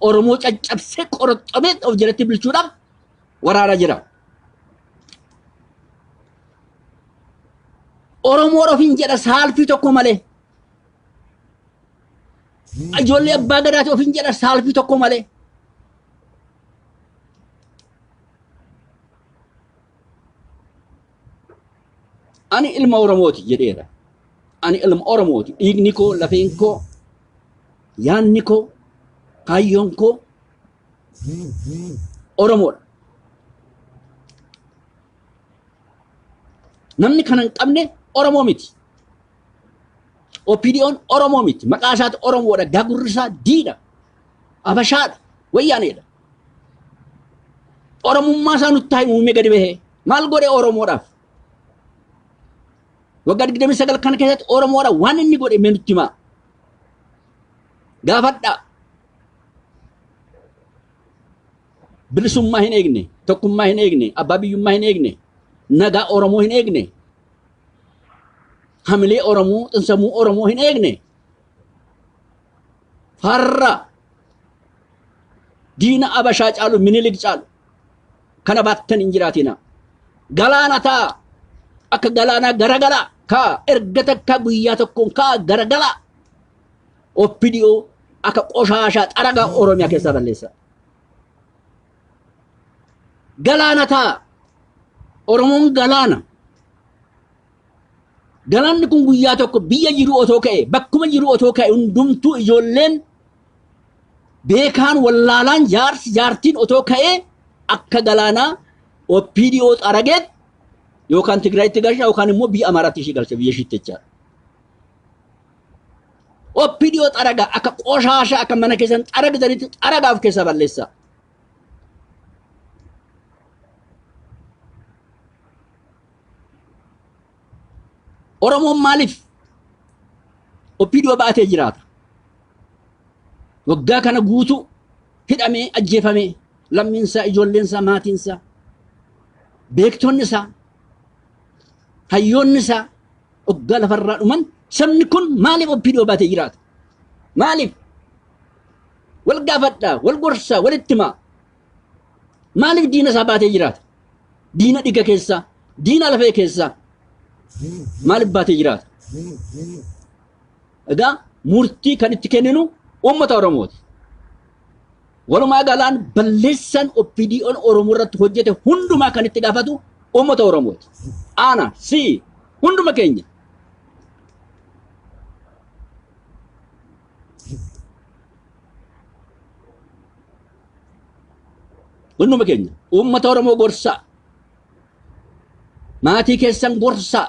Oromoo caccabsee qoroxxomeet of jalatti bilchuudhaaf waraana jira. Oromoo ofiin jedha saalfii tokko malee. Ijoollee abbaa gadaati ofiin jedha saalfii tokko malee. Ani ilma Oromooti jedheera. Ani ilma Oromooti. Dhiigni koo, lafeen koo, yaanni koo, kaayyoon koo Oromoodha. Namni kana hin qabne Oromoo miti. OPDO'n Oromoo miti. Maqaa isaati Oromoodha. Gagurri isaa diina. Abashaadha. Wayyaaneedha. Oromummaa isaa nutti haa uumee gadi bahee. Maal godhe Oromoodhaaf? Waggaa 29 kana keessatti Oromoodha waan inni godhe mee nutti himaa. Gaafadhaa. Bilisummaa hin eegne, tokkummaa hin eegne, abbaa biyyummaa hin eegne, nagaa Oromoo hin eegne, hamilee Oromoo, xinsamuu Oromoo hin eegne. Farra diina Abashaa caalu, Minilik caalu kana baattan hin jiraatina. Galaana ta'a akka galaanaa garagalaa kaa erga takka guyyaa tokkoon kaa garagalaa. OPDO akka qoshaashaa xaragaa Oromiyaa keessaa balleessa. Galaana ta'a Oromoon galaana. Galaanni kun guyyaa tokko biyya jiru otoo ka'e bakkuma jiru otoo ka'e hundumtuu ijoolleen beekaan wallaalaan jaartiin otoo ka'e akka galaanaa OPDO xarageet yookaan Tigraayitti galcha yookaan immoo biyya Amaaraatti ishee galcha biyya ishiitti jechaadha. OPDO xaragaa akka qoshaashaa akka mana keessan xaragdanitti xaragaaf keessa balleessa. Oromoon maaliif OPDO baatee jiraata? Waggaa kana guutuu hidhamee ajjeefamee lammiinsaa, ijoolleensaa, maatiinsaa, beektonni isaa, hayyoonni isaa waggaa lafarraa dhuman sabni kun maaliif OPDO baatee jiraata? Maaliif? Wal gaafadhaa, wal gorsaa, walitti himaa. Maaliif diina isaa baatee jiraata? Diina dhiiga keessaa, diina lafee keessaa maaliif baatee jiraata? Egaa murtii kan itti kenninu uummata Oromooti. Walumaa galaan balleessaan OPDO'n Oromoo irratti hojjete hundumaa kan itti gaafatu uummata Oromooti. Ana si hunduma keenya. Hunduma keenya uummata Oromoo gorsaa. Maatii keessan gorsaa.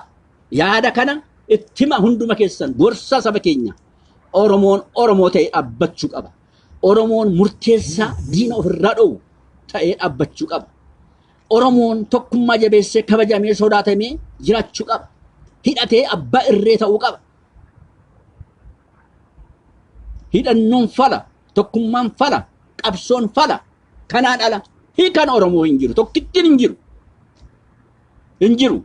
Yaada kana ittima hunduma keessan gorsaa saba keenya. Oromoon Oromoo ta'ee dhaabbachuu qaba. Oromoon murteessaa diina ofirraa dhoowwu ta'ee dhaabbachuu qaba. Oromoon tokkummaa jabeessee kabajamee sodaatamee jiraachuu qaba. hidhatee abbaa irree ta'uu qaba. Hidhannoon fala, tokkummaan fala, qabsoon fala. Kanaan ala hiikan Oromoo hin jiru, tokkittiin hin jiru. Hin jiru.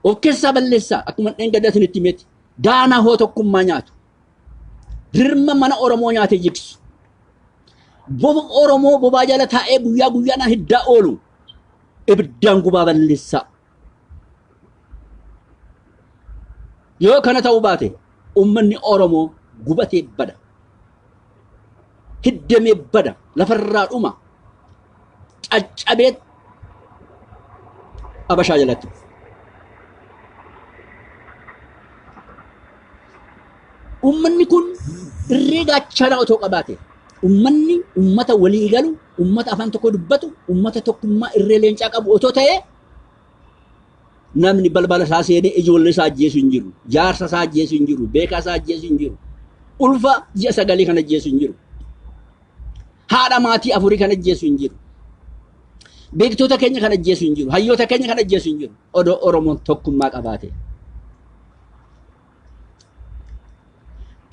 Of keessaa balleessaa akkuma dheengaddatin itti himeti daanaa hoo tokkummaa nyaatu. Dirma mana Oromoo nyaatee jigsu. Boba Oromoo bobaa jala taa'ee guyyaa guyyaadhaan hiddaa oolu. Ibiddaan gubaa balleessaa. Yoo kana ta'uu baate ummanni Oromoo gubatee bada. Hiddamee bada. Lafarraa dhuma. Caccabee Abashaa jalatti. Ummanni kun irree gaachanaa otoo qabaate. Ummanni ummata walii galu, ummata afaan tokko dubbatu, ummata tokkummaa irree leencaa qabu otoo ta'ee namni balbala isaa seenee ijoollee isaa ajjeesu hin jiru, jaarsa isaa ajjeesu hin jiru, beekaa isaa ajjeesu hin jiru, ulfa ji'a 9 kan ajjeesu hin jiru, haadha maatii 4 kan ajjeesu hin jiru, beektoota keenya kan ajjeesu hin jiru, hayyoota keenya kan ajjeesu hin jiru. Odoo Oromoon tokkummaa qabaate.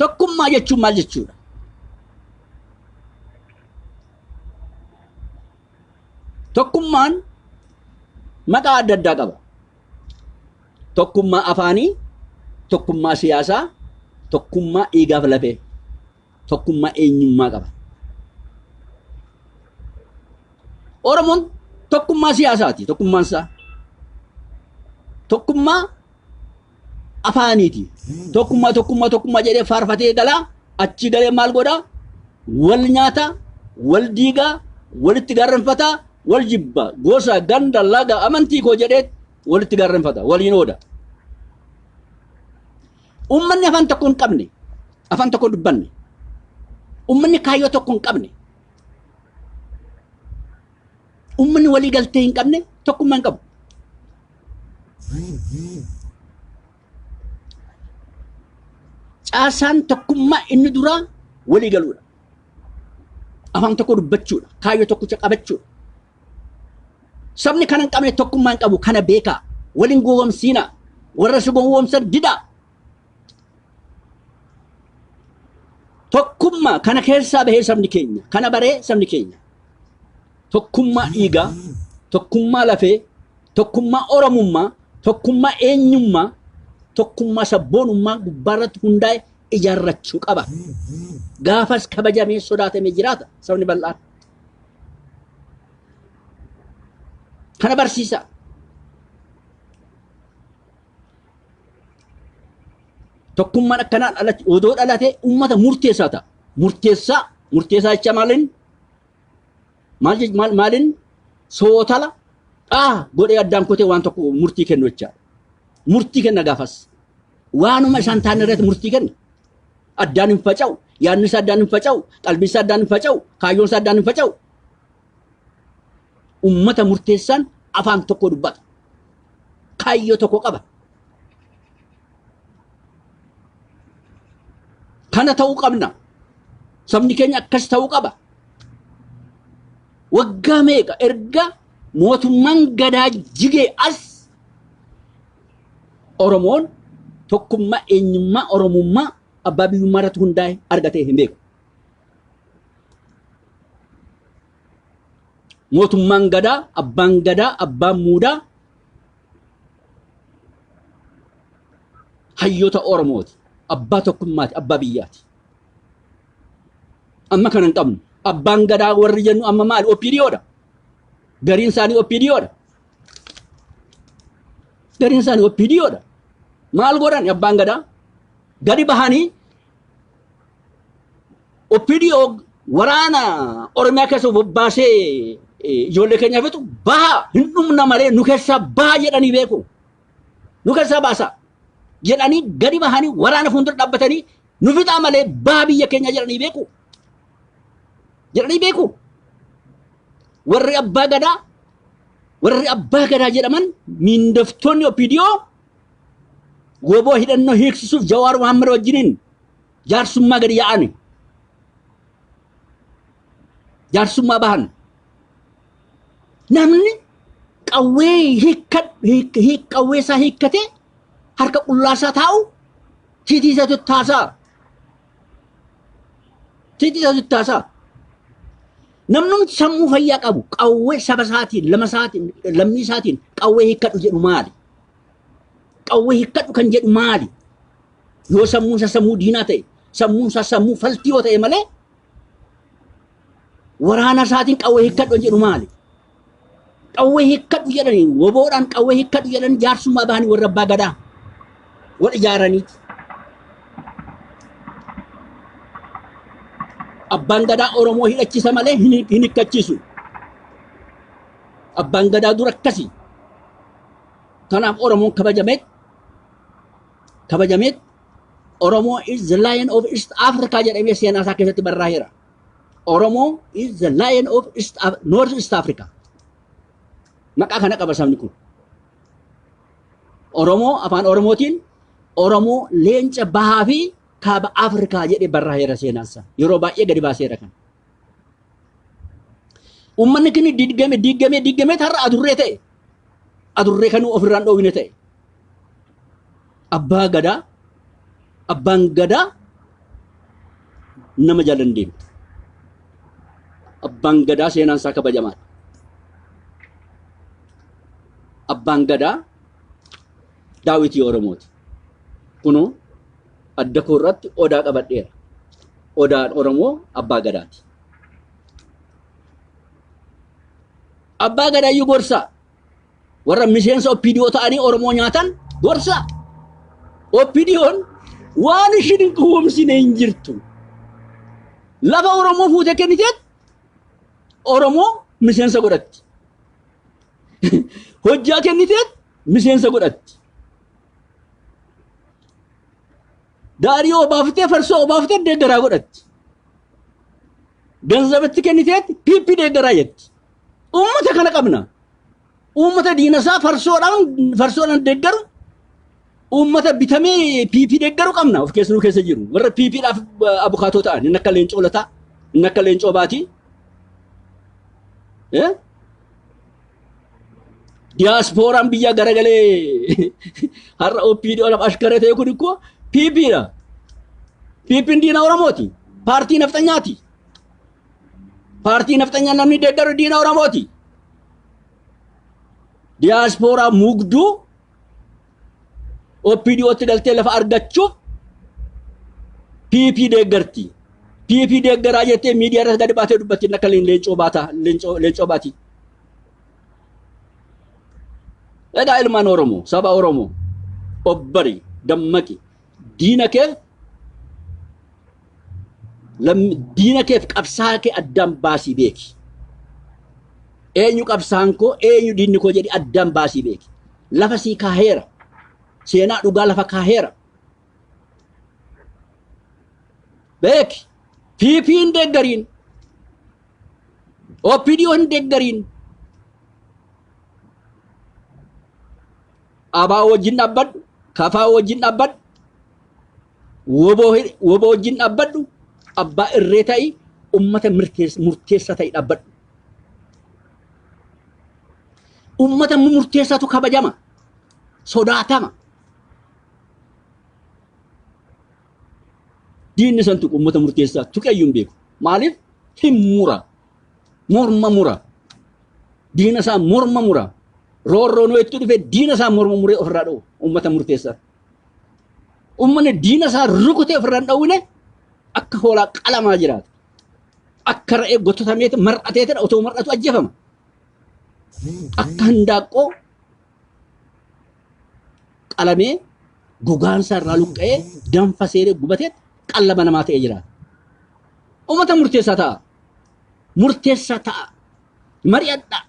Tokkummaa jechuun maal jechuudha? Tokkummaan maqaa adda addaa qaba. Tokkummaa afaanii, tokkummaa siyaasaa, tokkummaa dhiigaaf lafee, tokkummaa eenyummaa qaba. Oromoon tokkummaa siyaasaati, tokkummaan isaa. Tokkummaa afaaniiti. Tokkummaa jedhee faarfatee galaa achi galee maal godhaa? Wal nyaata, wal diigaa, walitti gaarreeffataa, wal jibba, gosa, ganda, laga, amantii koo jedhee walitti gaarreeffata, waliin ooda. Ummanni afaan tokko hin qabne, afaan tokko dubbanne. Ummanni kaayyoo tokko hin qabne. Ummanni walii galtee hin qabne tokkummaa hin qabu. Caasaan tokkummaa inni duraa walii galuudha. Afaan tokko dubbachuudha, kaayyoo tokko qabachuudha. Sabni kana hin qabne tokkummaa hin qabu, kana beekaa. Waliin gowwoomsiinaa, warra si gowwoomsan didaa. Tokkummaa kana keessaa bahee sabni keenya, kana baree sabni keenya. Tokkummaa dhiigaa, tokkummaa lafee, tokkummaa Oromummaa, tokkummaa eenyummaa, tokkummaa sabboonummaa gubbaarratti hundaa'e ijaarrachuu qaba. Gaafas kabajamee sodaatamee jiraata sabni bal'aan. Kana barsiisa. Tokkummaan akkanaan odoo dhalatee uummata murteessaa ta'a. Murteessaa jecha maaliin sootala godhee addaan kutee waan tokko murtii kennu jecha. Murtii kenna gaafas. Waanuma isaan taane irratti murtii kenna. Addaan hin faca'u, yaadni isaa addaan hin faca'u, qalbii isaa addaan hin faca'u, kaayyoon isaa addaan hin faca'u. Uummata murteessaan afaan tokko dubbata. Kaayyoo tokko qaba. Kana ta'uu qabna. Sabni keenya akkas ta'uu qaba. Waggaa meeqa erga mootummaan gadaa jigee as Oromoon tokkummaa eenyummaa Oromummaa abbaa biyyummaa irratti hundaa'e argatee hin beeku. Mootummaan gadaa, abbaan muudaa hayyoota Oromooti. Abbaa tokkummaati, abbaa biyyaati. Amma kana hin qabnu. Abbaan gadaa warri jennu amma maali? Oppiidiyoodha. Gariin isaanii oppiidiyoodha. Gariin isaanii oppiidiyoodha. Maal godhan abbaan gadaa? Gadi bahanii oppiidiyoo waraana Oromiyaa keessa baasee ijoollee keenya fixu baha hin dhumna malee nu keessaa baha jedhanii beeku. Nu keessaa baasa jedhanii gadi bahanii waraana fuuldura dhaabbatanii nu fixaa malee baha biyya keenya jedhanii beeku. Jedhanii beeku. Warri abbaa gadaa jedhaman miindoftoonni oppiidiyoo woboo hidhannoo hiiksisuuf Jawaar Muhammad wajjiniin jaarsummaa gadi yaa'ani. Jaarsummaa bahan. Namni qawwee qawwee isaa hiikkate harka qullaasaa taa'u tiitiisa tuttaasaa. Tiitiisa tuttaasaa. Namnumti sammuu fayyaa qabu qawwee saba isaatiin lammii isaatiin qawwee hiikkadhu jedhu maali? Qawwee hiikkadhu kan jedhu maali? Yoo sammuun isaa sammuu diinaa ta'e, sammuun isaa sammuu faltii yoo ta'e malee waraana isaatiin qawwee hiikkadhu kan jedhu maali? Qawwee hiikkadhu jedhanii woboodhaan qawwee hiikkadhu jedhanii jaarsummaa bahanii warra abbaa gadaa wal ijaaraniiti. Abbaan gadaa Oromoo hidhachisa malee hin hiikkachiisu. Abbaan gadaa dura akkasii. Kanaaf Oromoon kabajameet Oromoo is the lion of East Africa jedhamee seenaa isaa keessatti barraa'eera. Oromoo is the lion of North East Africa. Maqaa kana qaba sabni kun. Oromoo afaan Oromootiin Oromoo leenca bahaa fi kaaba Afrikaa jedhee barraa'eera seenaan isaa. Yeroo baay'ee gadi baaseera kan. Uummanni kun diigamee har'a adurree ta'e. Adurree kanuu ofirraan dhoowwine ta'e. Abbaan gadaa nama jaalan deemtu. Abbaan gadaa seenaan isaa kabajamaadha. Abbaan gadaa Daawitii Oromooti. Kunoo adda koo irratti odaa qabadheera. Odaan Oromoo abbaa gadaati. Abbaa gadaa iyyuu gorsaa. Warra miseensa OPDO ta'anii Oromoo nyaatan gorsaa. OPDO'n waan ishiin hin quwwamsine hin jirtu. Lafa Oromoo fuutee kenniteet Oromoo miseensa godhatti. Hojjaa kenniteet miseensa godhatti. Daarii obaaftee farsoo obaaftee deeggaraa godhatti. Ganzabatti kenniteet piippi deeggaraa jetti. Uummata kana qabna. Uummata diinasaa farsoodhaan deeggaru. Uummata bitamee piippi deeggaru qabna of keessanuu keessa jiru. Warra piippiidhaaf abukaatoo ta'an inni akka leencoo lataa, inni akka leencoo baatii. Diyaaspooraan biyya garagalee har'a OPDO'dhaaf ashkaree ta'e kun ikkoo piippiidha. Piippiin diina Oromooti. Paartii nafxanyaati. Paartii nafxanyaa namni deeggaru diina Oromooti. Diyaaspooraa mugduu OPDO'tti galtee lafa argachuuf piippii deeggarti. Piippii deeggaraa jettee miidiyaa irratti gadi baatee dubbatti akka leencoo baatii. Edaa ilmaan Oromoo, saba Oromoo, obbari, dammaqi, diina keef qabsaa kee addaan baasii beeki. Eenyu qabsaan koo, eenyu diinni koo jedhi addaan baasii beeki. Lafa sii kaaheera. Seenaa dhugaa lafa kaaheera. Beeki. Piippii hin deeggariin. OPDO hin deeggariin. Abaa wajjin dhaabbadhu, kafaa wajjin dhaabbadhu, woboo wajjin dhaabbadhu, abbaa irree ta'i, ummata murteessaa ta'i dhaabbadhu. Ummata murteessaatu kabajama, sodaatama. Diinni san tuqu ummata murteessaa tuqeeyyuu hin beeku. Maaliif? Hin mura. Morma mura. Diina isaa morma mura. Roorroon itti dhufe diina isaa morma muree ofirraa dha'u ummata murteessaa. Uummanni diina isaa rukutee ofirraa hin dha'uune akka hoolaa qalamaa jiraata. Akka re'ee gototameeti mar'ateeti otoo mar'atu ajjeefama. Akka handaaqqoo qalamee gogaansaa irraa luqqa'ee danfa seenee gubateet qallaba namaa ta'ee jiraata. Uummata murteessaa ta'a. Murteessaa ta'a. Mari'adhaa.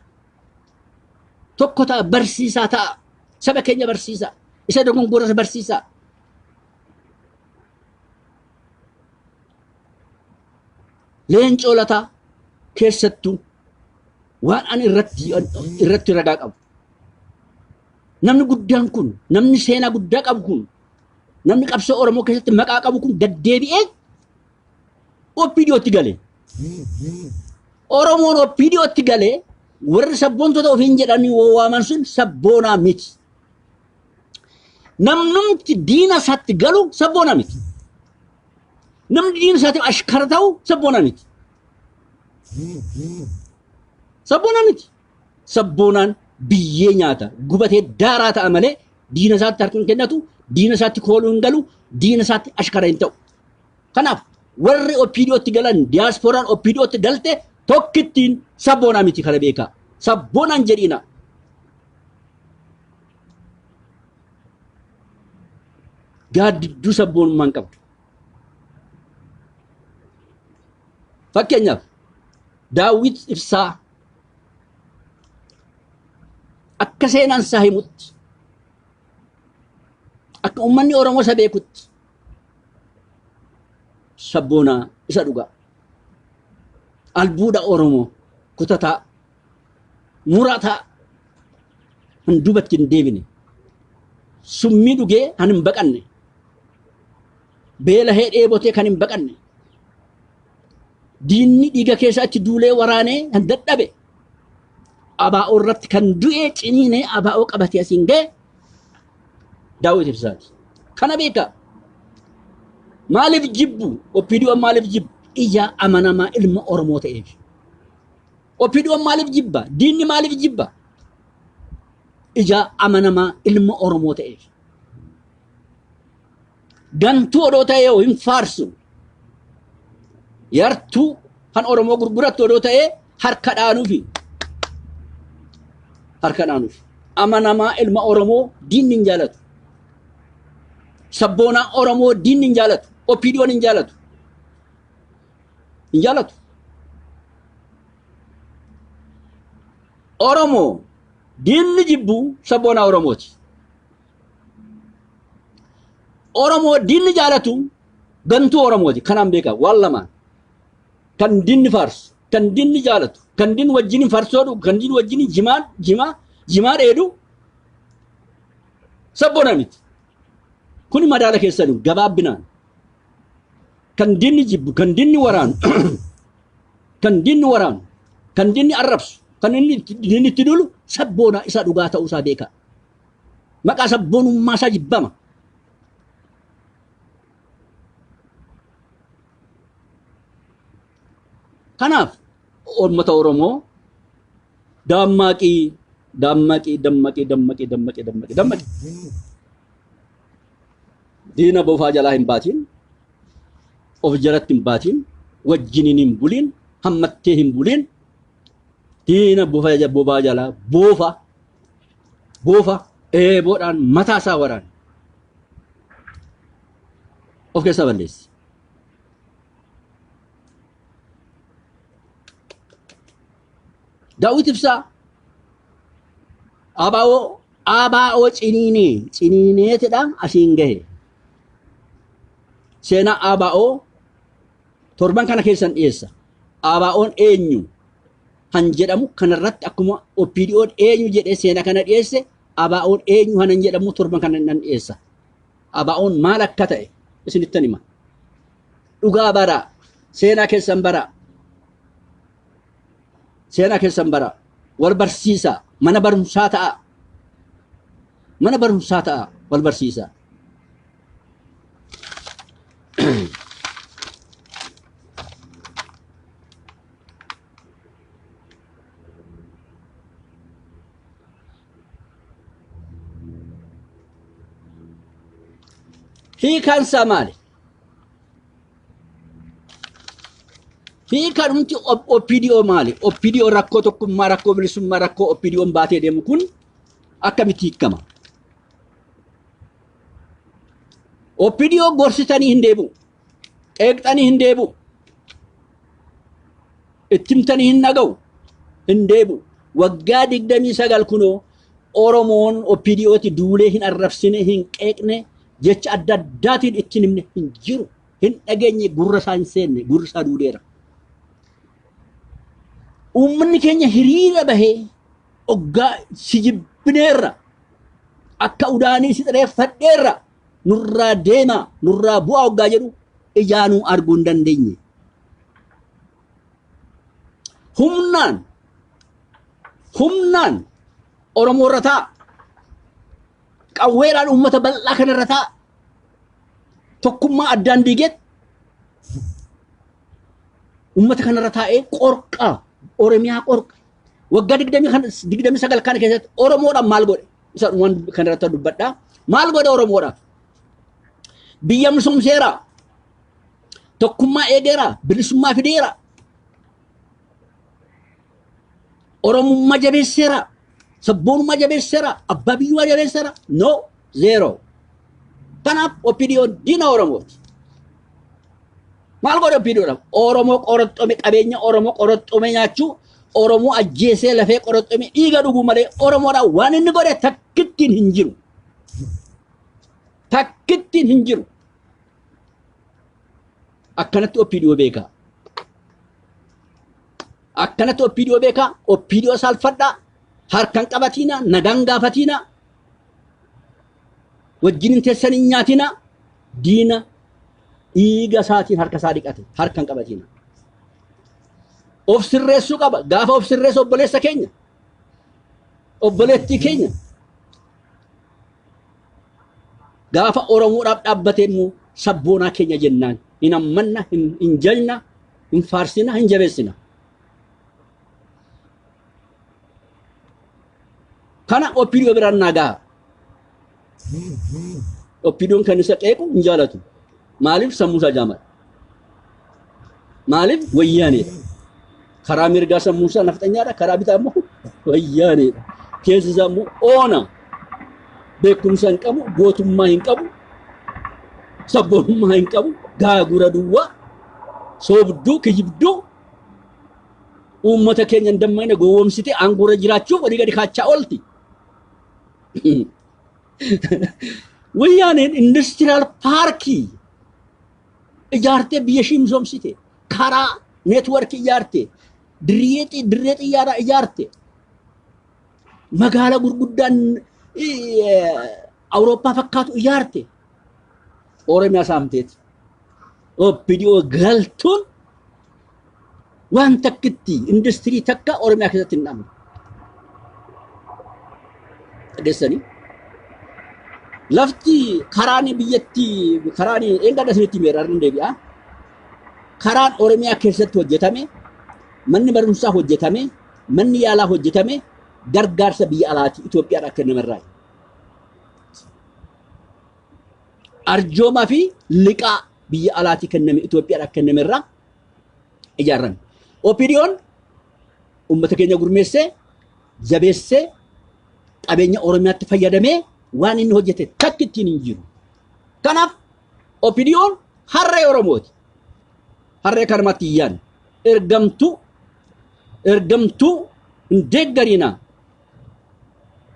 Tokko ta'a barsiisaa ta'a. Saba keenya barsiisaa. Isa dogongora barsiisaa. Leencoo lataa keessattuu waan ani irratti ragaa qabu. Namni guddaan kun, namni seenaa guddaa qabu kun, namni qabsoo Oromoo keessatti maqaa qabu kun gaddeebi'ee OPDO'tti galee. Oromoon OPDO'tti galee warri sabboontoota ofiin jedhanii waaman sun sabboonaa miti. Namnumti diina isaatti galu sabboonaa miti. Namni diina isaatti ashkara ta'u sabboonaa miti. Sabboonaa miti. Sabboonaan biyyee nyaata gubatee daaraa ta'a malee diina isaatti harka hin kennatu, diina isaatti kooluu hin galu, diina isaatti ashkara hin ta'u. Kanaaf warri OPDOtti galan diyaaspooraan OPDOtti galte tokkittiin sabboonaa miti kana beekaa. Sabboonaan jedhina. Gaaddidduu sabboonummaan qabdu. Fakkeenyaaf Daawit Ibsaa akka seenaan isaa himutti akka uummanni Oromoo isa beekutti sabboonaa isa dhugaa. Albuuda Oromoo kutataa murataa han dubatti hin deebine summii dhugee han hin baqanne beela hee dheebotee kan hin baqanne diinni dhiiga keessatti duulee waraanee han dadhabe abaa'oo irratti kan du'ee ciniinee abaa'oo qabatee asiin ga'e Daawit Ibsaati. Kana beekaa. Maaliif jibbu? OPDO maaliif jibbu? Ija amanamaa ilma Oromoo ta'eef. OPDO maaliif jibba? Diinni maaliif jibba? Ija amanamaa ilma Oromoo ta'eef. Gantuu odoo ta'ee hin faarsu. Yartuu kan Oromoo gurgurattu odoo ta'ee harka dhaanuufi. Harka dhaanuufi. Amanamaa ilma Oromoo diinni hin jaalatu. Sabboonaa Oromoo diinni hin jaalatu. OPDO'n hin jaalatu. Hin jaalatu. Oromoo diinni jibbu sabboonaa Oromooti. Oromoo diinni jaalatu gantuu Oromooti. Kanaan beekaa waan lamaan. Kan diinni faarsu, kan diinni jaalatu, kan diinni wajjin faarsoodhu, kan diinni wajjin jimaa dheedu sabboonaa miti. Kuni madaala keessanii gabaabbinaan. Kan diinni jibbu, kan diinni waraanu, kan diinni waraanu, kan diinni arrabsu, kan inni itti dulu sabboonaa isa dhugaa ta'uu isaa beekaa. Maqaa sabboonummaa isaa jibbama. Kanaaf uummata Oromoo dammaqii. Diina boofaa jalaa hin baatiin, of jalatti hin baatiin, wajjiniin hin buliin, hammattee hin buliin. Diina boofaa jalaa boofa eeboodhaan mataa isaa waraan of keessaa balleessi. Daawit Ibsaa abaa'oo ciniineetidhaan asiin gahe. Seenaa abaa'oo torban kana keessan dhiyeessa. Abaa'oon eenyu han jedhamu kanarratti akkuma OPDO'n eenyu jedhee seenaa kana dhiyeesse abaa'oon eenyu hanan jedhamu torban kana nan dhiyeessa. Abaa'oon maal akka ta'e isinittan hima. Dhugaa baraa. Seenaa keessan baraa. Seenaa keessan baraa. Wal barsiisaa. Mana barumsaa ta'a. Mana barumsaa ta'a. Wal barsiisaa. Hiikaan isaa maali? Hiikaan humti OPDO maali? OPDO rakkoo tokkummaa, rakkoo bilisummaa, rakkoo OPDO'n baatee deemu kun akkamitti hiikama? OPDO gorsitanii hin deebi'u. Qeeqxanii hin deebi'u. Ittimtanii hin dhaga'u. Hin deebi'u. Waggaa 29 kunoo Oromoon OPDO'ti duulee hin arrabsine, hin qeeqne, jecha adda addaatiin ittiin himne hin jiru. Hin dhageenye gurra isaa hin seenne, gurri isaa duudeera. Uummanni keenya hiriira bahee oggaa si jibbineerra. Akka udaanii si xireeffadheerra. Nurraa deemaa, nurraa bu'aa oggaa jedhu ijaanuu arguu hin dandeenye. Humnaan humnaan Oromoo irra ta'a. Qawweedhaan uummata bal'aa kana irra ta'a. Tokkummaa addaan diigeet uummata kana irra taa'ee qorqaa Oromiyaa qorqa. Waggaa 29 kana keessatti Oromoodhaan maal godhe? Isa waan kana irratti dubbadhaa. Maal godhe Oromoodhaan? Biyya misoomseera. Tokkummaa eegeera. Bilisummaa fideera. Oromummaa jabeesseera. Sabboonummaa jabeesseera. Abbaa biyyummaa jabeesseera. No, zero. Kanaaf opiniyoon diina Oromooti. Maal godhe opiniyoodhaaf? Oromoo qoroxxome qabeenya Oromoo qoroxxome nyaachuu Oromoo ajjeesee lafee qoroxxome dhiiga dhuguu malee Oromoodhaan waan inni godhe takkittiin hin jiru. Takkittiin hin jiru. Akkanatti opiniyoo beekaa. Akkanatti opiniyoo beekaa. Opiniyoo saalfadhaa. Harkan qabatiina. Nagaan gaafatiina. Wajjin teessan hin nyaatina. Diina dhiiga isaatiin harka isaa dhiqate. Harkan qabatiina. Of sirreessuu qaba. Gaafa of sirreessu obboleessa keenya. Obboleettii keenya. Gaafa Oromoodhaaf dhaabbatee immoo sabboonaa keenya jennaan. Hin ammanna, hin jajna, hin faarsina, hin jabeessina. Kana opiniyoo biraan nagaa. Opiniyoon kan isa qeequ hin jaalatu. Maaliif sammuu isaa jaamata? Maaliif wayyaaneedha? Karaa mirgaa sammuu isaa nafxanyaadha. Karaa bitaa immoo wayyaaneedha. Keessi isaa immoo oona. Beekumsa hin qabu, gootummaa hin qabu, sabboonummaa hin qabu, gaagura duwwaa, soobduu, kijibduu, uummata keenya hin dammaqne gowwoomsite aangoo jiraachuuf walii gadi kaachaa oolti. Wayyaaneen industiriyaal paarkii ijaartee biyya ishii misoomsite, karaa neetworkii ijaarte, dirree xiyyaaraa ijaarte, magaalaa gurguddaan Awurooppaa fakkaatu ijaarte. Oromiyaa saamteeti. Opiniyoo galtuun waan takkitti industirii takka Oromiyaa keessatti hin dhabne. Dhageessanii. Lafti karaan biyyattii karaan eeggadha isinitti meeraan deebi'a. Karaan Oromiyaa keessatti hojjetame, manni barumsaa hojjetame, manni yaalaa hojjetame, gargaarsa biyya alaati Itoophiyaadhaan kennamerraa. Arjoomaa fi liqaa biyya alaati kenname Itoophiyaadhaan kennamerraa ijaarame. Opiniyoon uummata keenya gurmeessee, jabeessee, qabeenya Oromiyaatti fayyadamee waan inni hojjete takkittiin hin jiru. Kanaaf opiniyoon harree Oromooti. Harree kanamatti iyyaan ergamtuu hin deeggarina.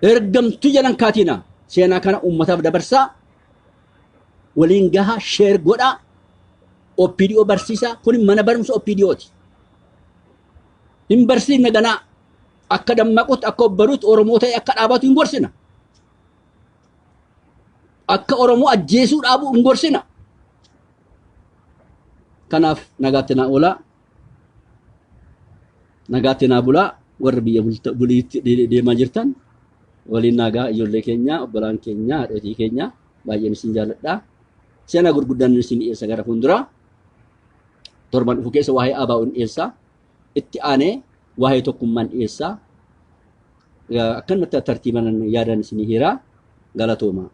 Ergamtuu jalan kaatina. Seenaa kana uummataaf dabarsaa. Waliin gahaa sheer godhaa. Opiniyoo barsiisaa. Kun mana barumsa opiniyooti. Hin barsiifne ganaa akka dammaqutti akka obbaruutti Oromoo ta'e akka dhaabatu hin gorsina. Akka Oromoo ajjeesuu dhaabu hin gorsina. Kanaaf nagaatti naa oolaa. Nagaatti naa bulaa. Warra biyya buliitti deemaa jirtan waliin nagaa ijoollee keenya, obbolaan keenya, haadhotii keenya baay'een isin jaalladhaa. Seenaa gurguddaan isin dhiyeessa gara fuulduraa. Torban dhufu keessa waa'ee ABO'n dhiyeessaa. Itti aanee waa'ee tokkummaan dhiyeessaa. Akkanumatti tartiibaan yaadaan isin hiraa. Galatoomaa.